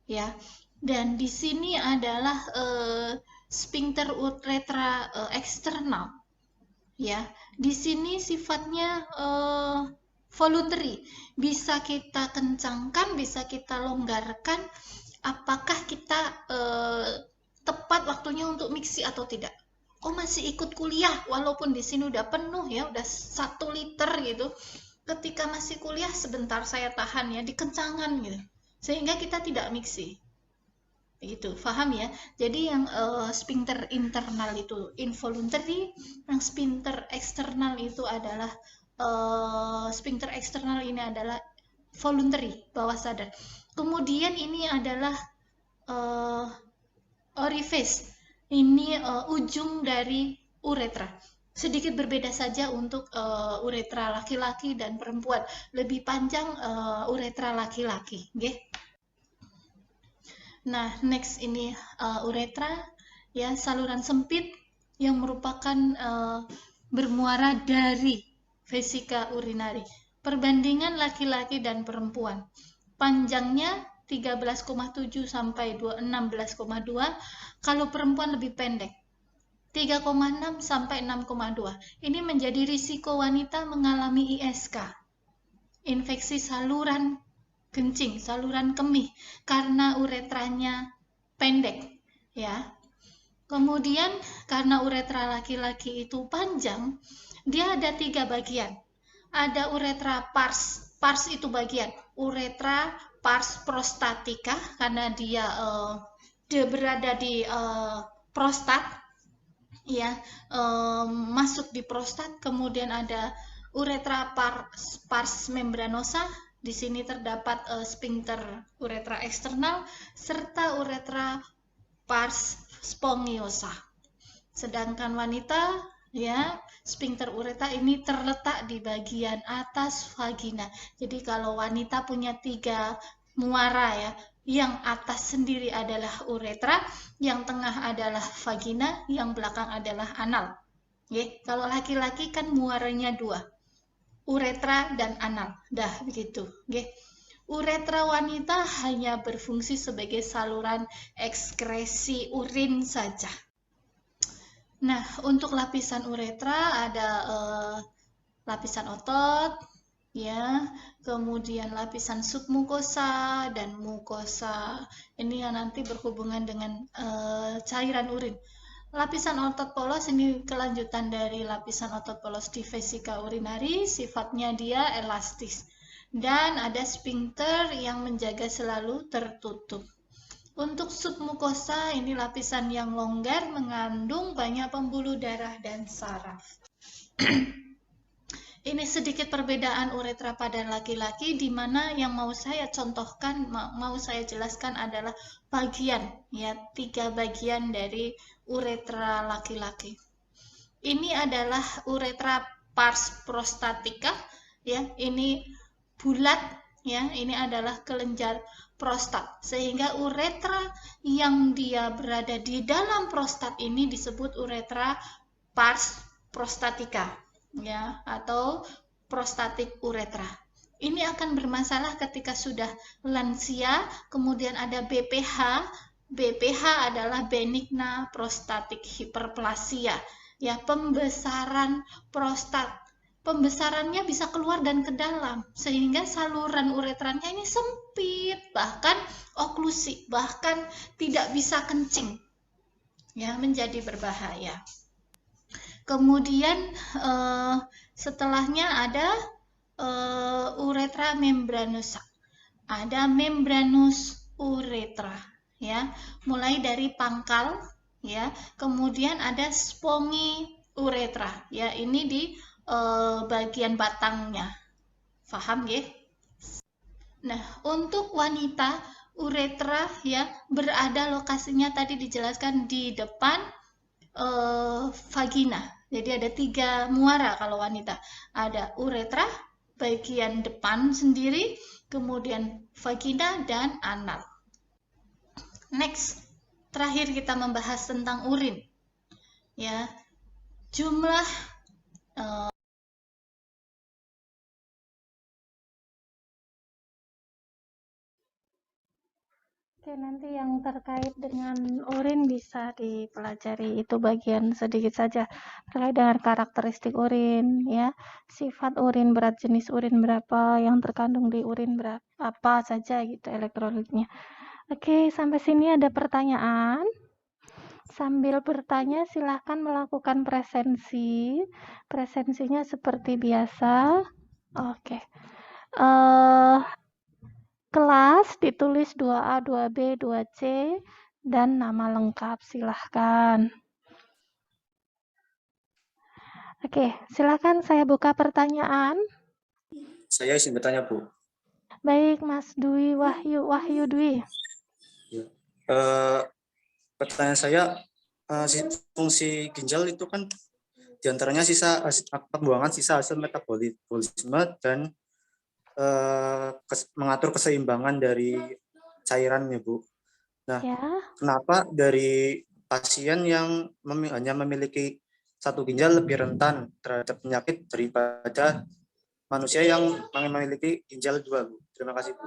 ya. Dan di sini adalah sphincter uretra eksternal, ya. Di sini sifatnya voluntary, bisa kita kencangkan, bisa kita longgarkan, apakah kita tepat waktunya untuk mixi atau tidak. Oh, masih ikut kuliah walaupun di sini udah penuh ya, udah 1 liter gitu. Ketika masih kuliah sebentar saya tahan ya, dikencangkan gitu. Sehingga kita tidak mixi. Gitu, paham ya? Jadi yang sphincter internal itu involuntary, yang sphincter eksternal itu adalah sphincter eksternal ini adalah voluntary, bawah sadar. Kemudian ini adalah orifice. Ini ujung dari uretra. Sedikit berbeda saja untuk uretra laki-laki dan perempuan. Lebih panjang uretra laki-laki, okay? Nah, next ini uretra, ya, saluran sempit yang merupakan bermuara dari vesika urinari. Perbandingan laki-laki dan perempuan. Panjangnya 13,7 sampai 16,2. Kalau perempuan lebih pendek. 3,6 sampai 6,2. Ini menjadi risiko wanita mengalami ISK. Infeksi saluran kencing, saluran kemih, karena uretranya pendek, ya. Kemudian karena uretra laki-laki itu panjang, dia ada 3 bagian. Ada uretra pars, pars itu bagian uretra pars prostatica karena dia berada di prostat, ya, masuk di prostat. Kemudian ada uretra pars membranosa. Di sini terdapat sphincter uretra eksternal serta uretra pars spongiosa. Sedangkan wanita, ya, sphincter uretra ini terletak di bagian atas vagina. Jadi kalau wanita punya 3 muara, ya, yang atas sendiri adalah uretra, yang tengah adalah vagina, yang belakang adalah anal. Oke, kalau laki-laki kan muaranya 2, uretra dan anal. Dah begitu, oke. Uretra wanita hanya berfungsi sebagai saluran ekskresi urin saja. Nah, untuk lapisan uretra ada lapisan otot, ya, kemudian lapisan submukosa dan mukosa. Ini yang nanti berhubungan dengan cairan urin. Lapisan otot polos ini kelanjutan dari lapisan otot polos di vesika urinari, sifatnya dia elastis. Dan ada sphincter yang menjaga selalu tertutup. Untuk submukosa ini lapisan yang longgar mengandung banyak pembuluh darah dan saraf. Ini sedikit perbedaan uretra pada laki-laki, di mana yang mau saya contohkan, mau saya jelaskan adalah bagian, ya, 3 bagian dari uretra laki-laki. Ini adalah uretra pars prostatica, ya, ini bulat, ya, ini adalah kelenjar prostat. Sehingga uretra yang dia berada di dalam prostat ini disebut uretra pars prostatica, ya, atau prostatic uretra. Ini akan bermasalah ketika sudah lansia, kemudian ada BPH. BPH adalah benigna prostatic hyperplasia, ya, pembesaran prostat. Pembesarannya bisa keluar dan ke dalam, sehingga saluran uretranya ini sempit, bahkan oklusi, bahkan tidak bisa kencing, ya, menjadi berbahaya. Kemudian setelahnya ada uretra membranosa. Ada membranous uretra, ya, mulai dari pangkal, ya. Kemudian ada spongi uretra, ya, ini di bagian batangnya. Paham ya? Nah, untuk wanita uretra, ya, berada lokasinya tadi dijelaskan di depan vagina. Jadi ada 3 muara kalau wanita. Ada uretra bagian depan sendiri, kemudian vagina dan anal. Next, terakhir kita membahas tentang urin. ya. Jumlah Oke, nanti yang terkait dengan urin bisa dipelajari, itu bagian sedikit saja terkait dengan karakteristik urin ya, sifat urin, berat jenis urin berapa, yang terkandung di urin berapa, apa saja gitu elektrolitnya. Oke, sampai sini ada pertanyaan? Sambil bertanya silahkan melakukan presensi. Presensinya seperti biasa. Oke. Kelas ditulis 2A, 2B, 2C, dan nama lengkap, silahkan. Oke, silahkan saya buka pertanyaan. Saya izin bertanya, Bu. Baik, Mas Dwi Wahyu Dwi. Pertanyaan saya, fungsi ginjal itu kan diantaranya pembuangan sisa hasil metabolisme dan mengatur keseimbangan dari cairannya, Bu. Nah, Ya. kenapa dari pasien yang hanya memiliki satu ginjal lebih rentan terhadap penyakit daripada manusia yang memiliki ginjal dua, Bu? Terima kasih, Bu.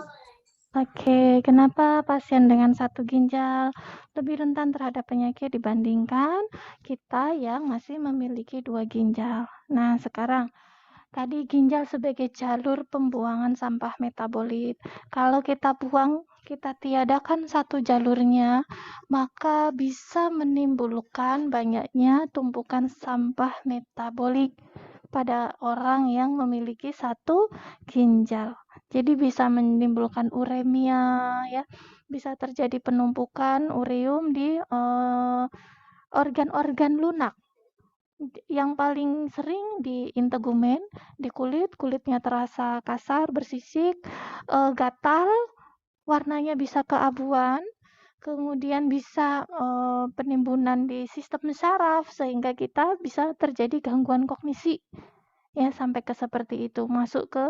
Oke, kenapa pasien dengan satu ginjal lebih rentan terhadap penyakit dibandingkan kita yang masih memiliki dua ginjal? Nah, sekarang tadi ginjal sebagai jalur pembuangan sampah metabolit. Kalau kita buang, kita tiadakan satu jalurnya, maka bisa menimbulkan banyaknya tumpukan sampah metabolik pada orang yang memiliki satu ginjal. Jadi bisa menimbulkan uremia ya, bisa terjadi penumpukan ureum di organ-organ lunak. Yang paling sering di integumen, di kulit, kulitnya terasa kasar, bersisik, gatal, warnanya bisa keabuan, kemudian bisa penimbunan di sistem saraf sehingga kita bisa terjadi gangguan kognisi. Ya, sampai ke seperti itu, masuk ke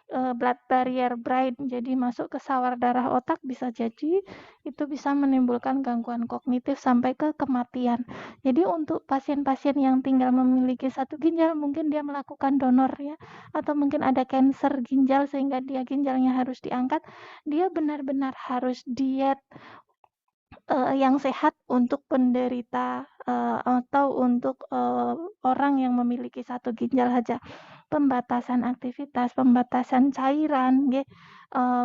blood barrier brain, jadi masuk ke sawar darah otak, bisa jadi itu bisa menimbulkan gangguan kognitif sampai ke kematian. Jadi untuk pasien-pasien yang tinggal memiliki satu ginjal, mungkin dia melakukan donor ya, atau mungkin ada kanker ginjal sehingga dia ginjalnya harus diangkat, dia benar-benar harus diet yang sehat untuk penderita atau untuk orang yang memiliki satu ginjal saja. Pembatasan aktivitas, pembatasan cairan,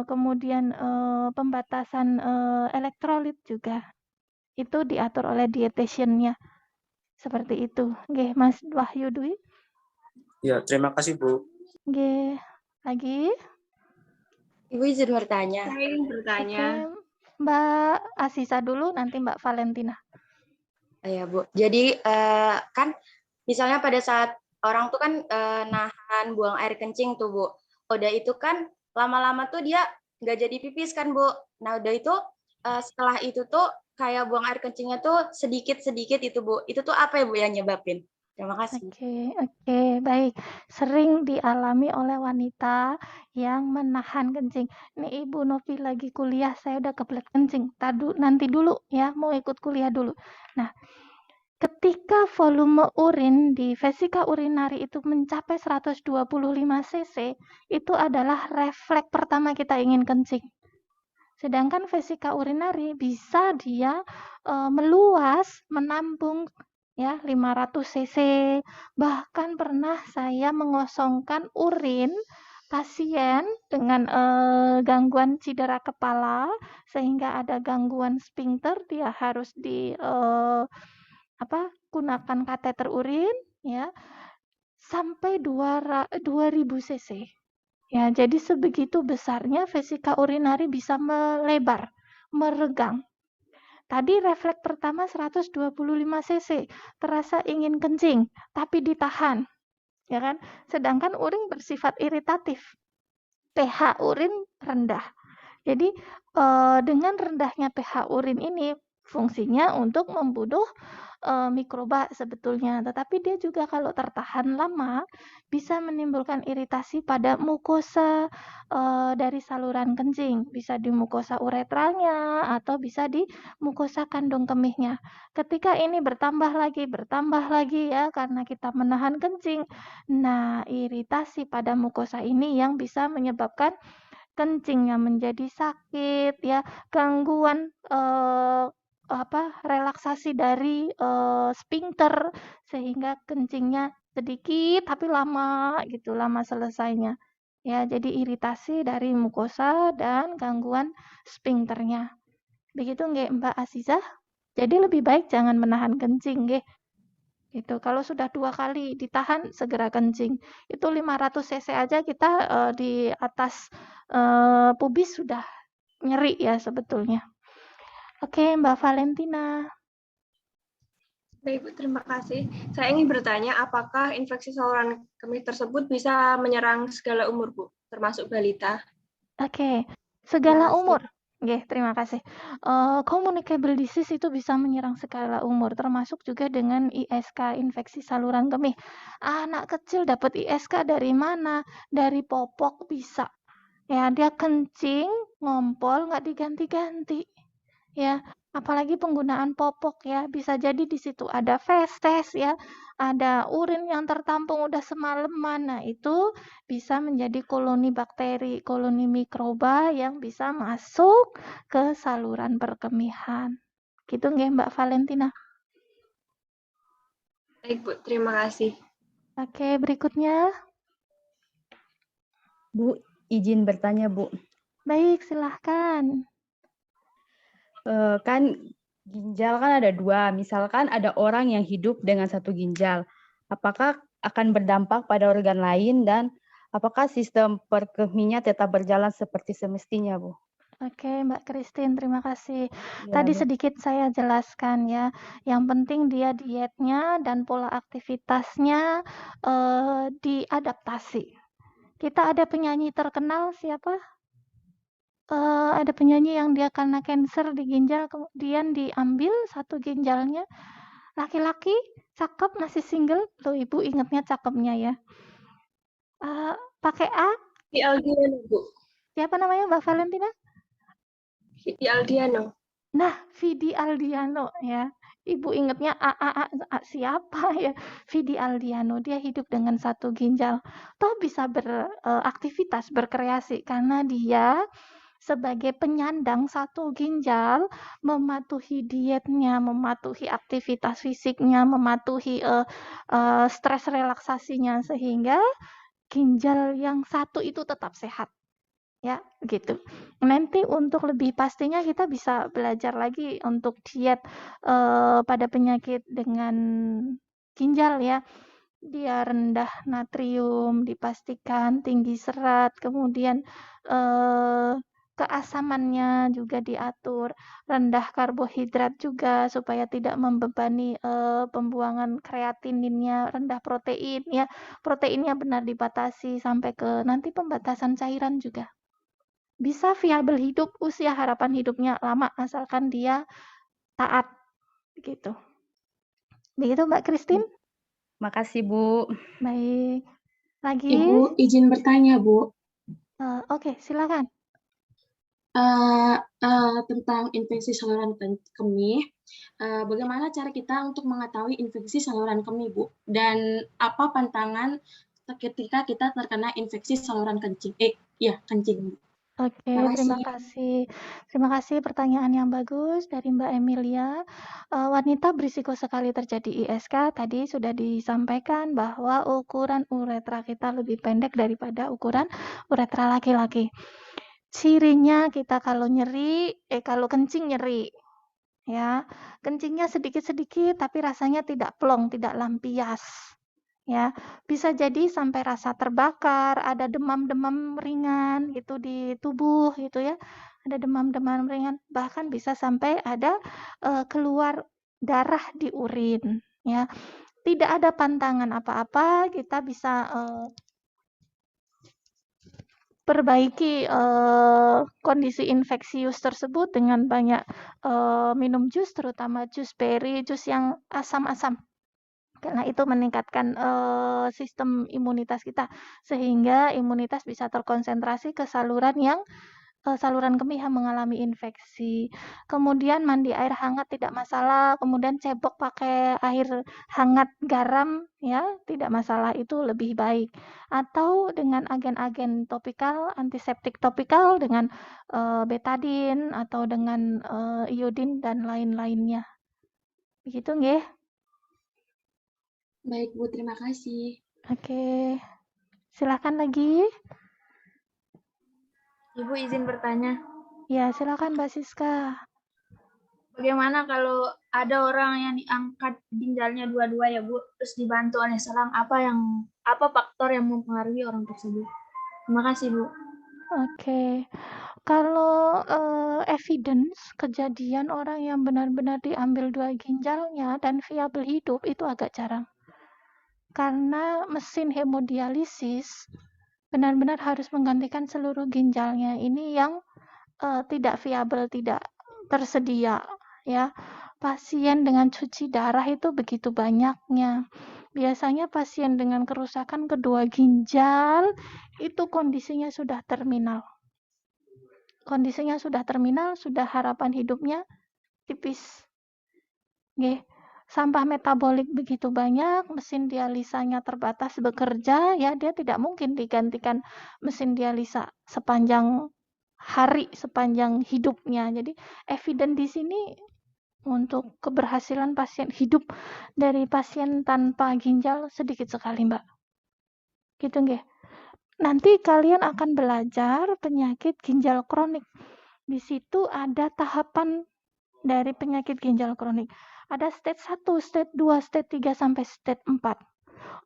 kemudian pembatasan elektrolit juga. Itu diatur oleh dietitian-nya. Seperti itu. Mas Wahyu Dwi. Ya, terima kasih, Bu. Lagi? Ibu izin bertanya. Saya ingin bertanya. Oke, Mbak Asisa dulu, nanti Mbak Valentina. Ya, Bu. Jadi kan misalnya pada saat orang tuh kan nahan buang air kencing tuh, Bu. Udah itu kan lama-lama tuh dia nggak jadi pipis kan, Bu. Nah, udah itu setelah itu tuh kayak buang air kencingnya tuh sedikit-sedikit itu, Bu. Itu tuh apa ya, Bu, yang nyebabin? Terima kasih. Oke, baik. Sering dialami oleh wanita yang menahan kencing. Nih Ibu Novi lagi kuliah, saya udah kebelet kencing. Nanti dulu ya, mau ikut kuliah dulu. Nah, ketika volume urin di vesika urinari itu mencapai 125 cc, itu adalah refleks pertama kita ingin kencing. Sedangkan vesika urinari bisa dia meluas, menampung ya 500 cc. Bahkan pernah saya mengosongkan urin pasien dengan gangguan cedera kepala sehingga ada gangguan sphincter, dia harus gunakan kateter urin ya sampai 2000 cc. Ya, jadi sebegitu besarnya vesika urinari bisa melebar, meregang. Tadi refleks pertama 125 cc, terasa ingin kencing, tapi ditahan. Ya kan? Sedangkan urin bersifat iritatif. pH urin rendah. Jadi dengan rendahnya pH urin ini, fungsinya untuk membunuh mikroba sebetulnya, tetapi dia juga kalau tertahan lama bisa menimbulkan iritasi pada mukosa dari saluran kencing, bisa di mukosa uretranya atau bisa di mukosa kandung kemihnya. Ketika ini bertambah lagi ya karena kita menahan kencing. Nah, iritasi pada mukosa ini yang bisa menyebabkan kencingnya menjadi sakit ya, gangguan relaksasi dari sphincter sehingga kencingnya sedikit tapi lama gitu, lama selesainya. Ya, jadi iritasi dari mukosa dan gangguan sphincternya. Begitu nggih Mbak Azizah? Jadi lebih baik jangan menahan kencing nggih. Gitu. Kalau sudah 2 kali ditahan segera kencing. Itu 500 cc aja kita di atas pubis sudah nyeri ya sebetulnya. Oke, Mbak Valentina. Baik, Bu, terima kasih. Saya ingin bertanya, apakah infeksi saluran kemih tersebut bisa menyerang segala umur, Bu, termasuk balita? Oke, segala Terima kasih. umur. Oke, terima kasih. Communicable disease itu bisa menyerang segala umur, termasuk juga dengan ISK, infeksi saluran kemih. Anak kecil dapat ISK dari mana? Dari popok bisa. Ya, dia kencing, ngompol, nggak diganti-ganti. Ya, apalagi penggunaan popok ya, bisa jadi di situ ada festes ya, ada urin yang tertampung udah semalaman. Nah, itu bisa menjadi koloni bakteri, koloni mikroba yang bisa masuk ke saluran perkemihan. Gitu nggih Mbak Valentina? Baik, Bu, terima kasih. Oke, berikutnya. Bu, izin bertanya, Bu. Baik, silahkan. Kan ginjal kan ada 2. Misalkan ada orang yang hidup dengan 1 ginjal. Apakah akan berdampak pada organ lain dan apakah sistem perkemihnya tetap berjalan seperti semestinya, Bu? Oke, Mbak Christine, terima kasih. Ya, Tadi Bu. sedikit saya jelaskan ya. Yang penting dia dietnya dan pola aktivitasnya diadaptasi. Kita ada penyanyi terkenal siapa? Ada penyanyi yang dia karena cancer di ginjal kemudian diambil 1 ginjalnya. Laki-laki, cakep, masih single. Loh, Ibu ingatnya cakepnya ya. Pakai A, Vidi Aldiano, Bu. siapa namanya Mbak Valentina? Vidi Aldiano. Nah, Vidi Aldiano ya. Ibu ingatnya siapa ya? Vidi Aldiano, dia hidup dengan 1 ginjal. Toh bisa beraktivitas, berkreasi karena dia sebagai penyandang 1 ginjal mematuhi dietnya, mematuhi aktivitas fisiknya, mematuhi stres relaksasinya sehingga ginjal yang 1 itu tetap sehat. Ya, gitu. Nanti untuk lebih pastinya kita bisa belajar lagi untuk diet pada penyakit dengan ginjal ya. Dia rendah natrium, dipastikan tinggi serat, kemudian keasamannya juga diatur, rendah karbohidrat juga supaya tidak membebani pembuangan kreatininnya, rendah protein ya. Proteinnya benar dibatasi sampai ke nanti pembatasan cairan juga. Bisa viabel hidup, usia harapan hidupnya lama asalkan dia taat gitu. Begitu Mbak Christine? Makasih, Bu. Baik. Lagi? Ibu izin bertanya, Bu. Oke, silakan. Tentang infeksi saluran kemih, bagaimana cara kita untuk mengetahui infeksi saluran kemih, Bu? Dan apa pantangan ketika kita terkena infeksi saluran kencing? Kencing. Oke, Terima kasih. Terima kasih pertanyaan yang bagus dari Mbak Emilia. Wanita berisiko sekali terjadi ISK. Tadi sudah disampaikan bahwa ukuran uretra kita lebih pendek daripada ukuran uretra laki-laki. Cirinya kita kalau kalau kencing nyeri. Ya, kencingnya sedikit-sedikit tapi rasanya tidak plong, tidak lampias. Ya, bisa jadi sampai rasa terbakar, ada demam-demam ringan gitu di tubuh gitu ya. Ada demam-demam ringan, bahkan bisa sampai ada keluar darah di urin ya. Tidak ada pantangan apa-apa, kita bisa perbaiki kondisi infeksius tersebut dengan banyak minum jus, terutama jus beri, jus yang asam-asam. Karena itu meningkatkan sistem imunitas kita, sehingga imunitas bisa terkonsentrasi ke saluran yang saluran kemih yang mengalami infeksi. Kemudian mandi air hangat tidak masalah, kemudian cebok pakai air hangat garam ya, tidak masalah, itu lebih baik. Atau dengan agen-agen topikal, antiseptik topikal dengan betadine atau dengan iodin dan lain-lainnya. Begitu nggih? Baik, Bu, terima kasih. Oke. Silakan lagi. Ibu izin bertanya, Ya, silakan Mbak Siska. bagaimana kalau ada orang yang diangkat ginjalnya dua-dua ya Bu, terus dibantu oleh selang, apa faktor yang mempengaruhi orang tersebut? Terima kasih Bu. Oke. Kalau evidence kejadian orang yang benar-benar diambil dua ginjalnya dan viabel hidup itu agak jarang. Karena mesin hemodialisis benar-benar harus menggantikan seluruh ginjalnya. Ini yang tidak viabel, tidak tersedia ya. Pasien dengan cuci darah itu begitu banyaknya. Biasanya pasien dengan kerusakan kedua ginjal itu kondisinya sudah terminal. Kondisinya sudah terminal, sudah harapan hidupnya tipis. Nggih. Sampah metabolik begitu banyak, mesin dialisanya terbatas bekerja, ya dia tidak mungkin digantikan mesin dialisa sepanjang hari, sepanjang hidupnya. Jadi evidence di sini untuk keberhasilan pasien hidup dari pasien tanpa ginjal sedikit sekali, Mbak. Gitu nggih. Nanti kalian akan belajar penyakit ginjal kronik. Di situ ada tahapan dari penyakit ginjal kronik. Ada stage 1, stage 2, stage 3, sampai stage 4.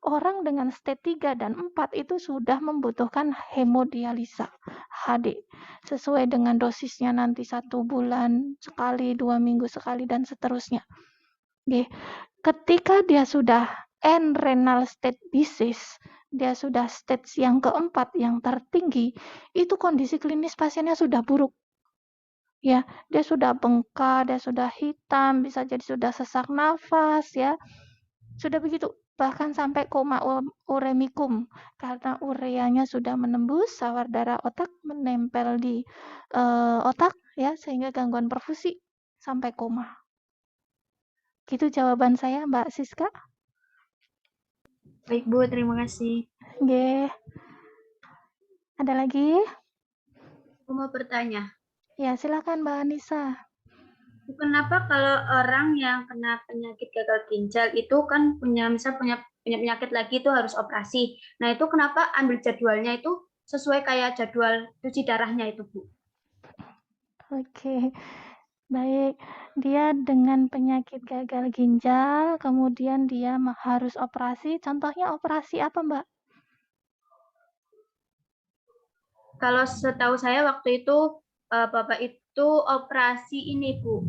Orang dengan stage 3 dan 4 itu sudah membutuhkan hemodialisa HD. Sesuai dengan dosisnya nanti 1 bulan sekali, 2 minggu sekali, dan seterusnya. Oke. Ketika dia sudah end renal stage disease, dia sudah stage yang keempat, yang tertinggi, itu kondisi klinis pasiennya sudah buruk. Ya, dia sudah bengkak, dia sudah hitam, bisa jadi sudah sesak nafas ya. Sudah begitu, bahkan sampai koma uremikum karena ureanya sudah menembus sawar darah otak, menempel di otak ya, sehingga gangguan perfusi sampai koma. Gitu jawaban saya, Mbak Siska. Baik Bu, terima kasih. Nggih. Ada lagi? Aku mau bertanya, Ya, silakan Mbak Anissa. kenapa kalau orang yang kena penyakit gagal ginjal itu kan punya penyakit lagi itu harus operasi. Nah itu kenapa ambil jadwalnya itu sesuai kayak jadwal cuci darahnya itu Bu? Oke. Baik, dia dengan penyakit gagal ginjal, kemudian dia harus operasi. Contohnya operasi apa, Mbak? Kalau setahu saya waktu itu Bapak itu operasi ini Bu,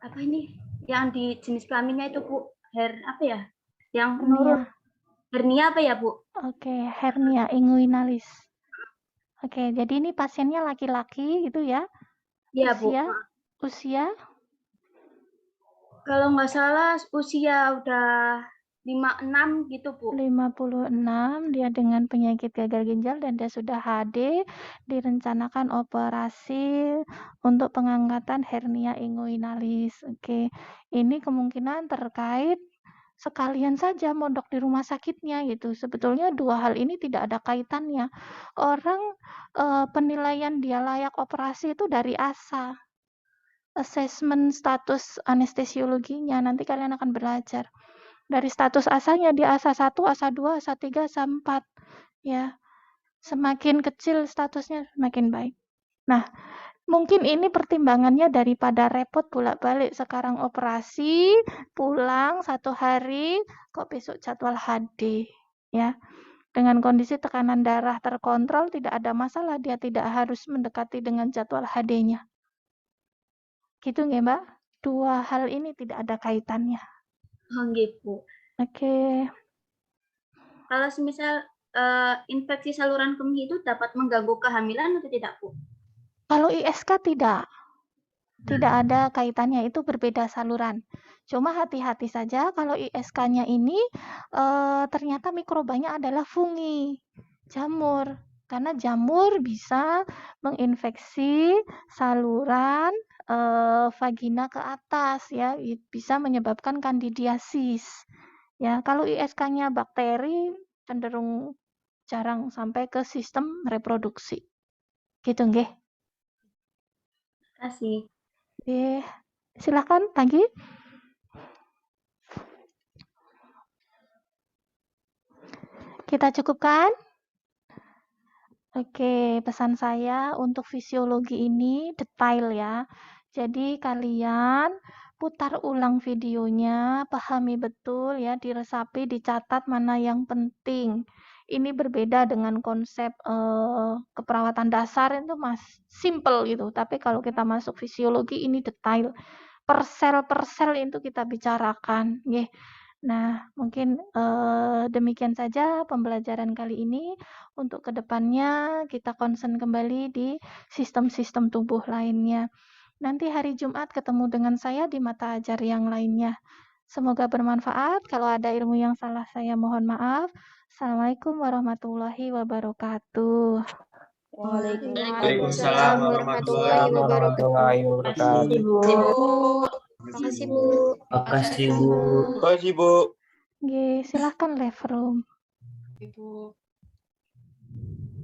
apa ini yang di jenis kelaminnya itu Bu, apa ya? Yang menurun hernia apa ya Bu? Oke, hernia inguinalis. Oke, jadi ini pasiennya laki-laki gitu ya? Iya Bu. Usia? Kalau nggak salah usia udah 56 gitu Bu. 56, dia dengan penyakit gagal ginjal dan dia sudah HD, direncanakan operasi untuk pengangkatan hernia inguinalis. Oke, ini kemungkinan terkait sekalian saja mondok di rumah sakitnya gitu. Sebetulnya dua hal ini tidak ada kaitannya. Orang penilaian dia layak operasi itu dari ASA. Assessment status anestesiologinya, nanti kalian akan belajar. Dari status ASA-nya, dia ASA 1, ASA 2, ASA 3, ASA 4. Ya, semakin kecil statusnya semakin baik. Nah, mungkin ini pertimbangannya daripada repot bolak-balik. Sekarang operasi, pulang 1 hari, kok besok jadwal HD. Ya, dengan kondisi tekanan darah terkontrol, tidak ada masalah. Dia tidak harus mendekati dengan jadwal HD-nya. Gitu nggak, Mbak? Dua hal ini tidak ada kaitannya. Oh gitu. Oke. Kalau semisal infeksi saluran kemih itu dapat mengganggu kehamilan atau tidak, Bu? Kalau ISK tidak ada kaitannya, itu berbeda saluran. Cuma hati-hati saja kalau ISK-nya ini ternyata mikrobanya adalah fungi, jamur. Karena jamur bisa menginfeksi saluran vagina ke atas ya, bisa menyebabkan kandidiasis. Ya, kalau ISK-nya bakteri cenderung jarang sampai ke sistem reproduksi. Gitu nggih. Kasih. Silakan lagi. Kita cukupkan? Oke, pesan saya untuk fisiologi ini detail ya. Jadi kalian putar ulang videonya, pahami betul ya, diresapi, dicatat mana yang penting. Ini berbeda dengan konsep keperawatan dasar itu simple gitu. Tapi kalau kita masuk fisiologi ini detail. Per sel itu kita bicarakan. Nah, mungkin demikian saja pembelajaran kali ini. Untuk kedepannya kita concern kembali di sistem-sistem tubuh lainnya. Nanti hari Jumat ketemu dengan saya di mata ajar yang lainnya. Semoga bermanfaat. Kalau ada ilmu yang salah saya mohon maaf. Assalamualaikum warahmatullahi wabarakatuh. Waalaikumsalam warahmatullahi wabarakatuh. Terima Makasih, Bu. kasih, Bu. Makasih, Bu. Silahkan live room. Ibu.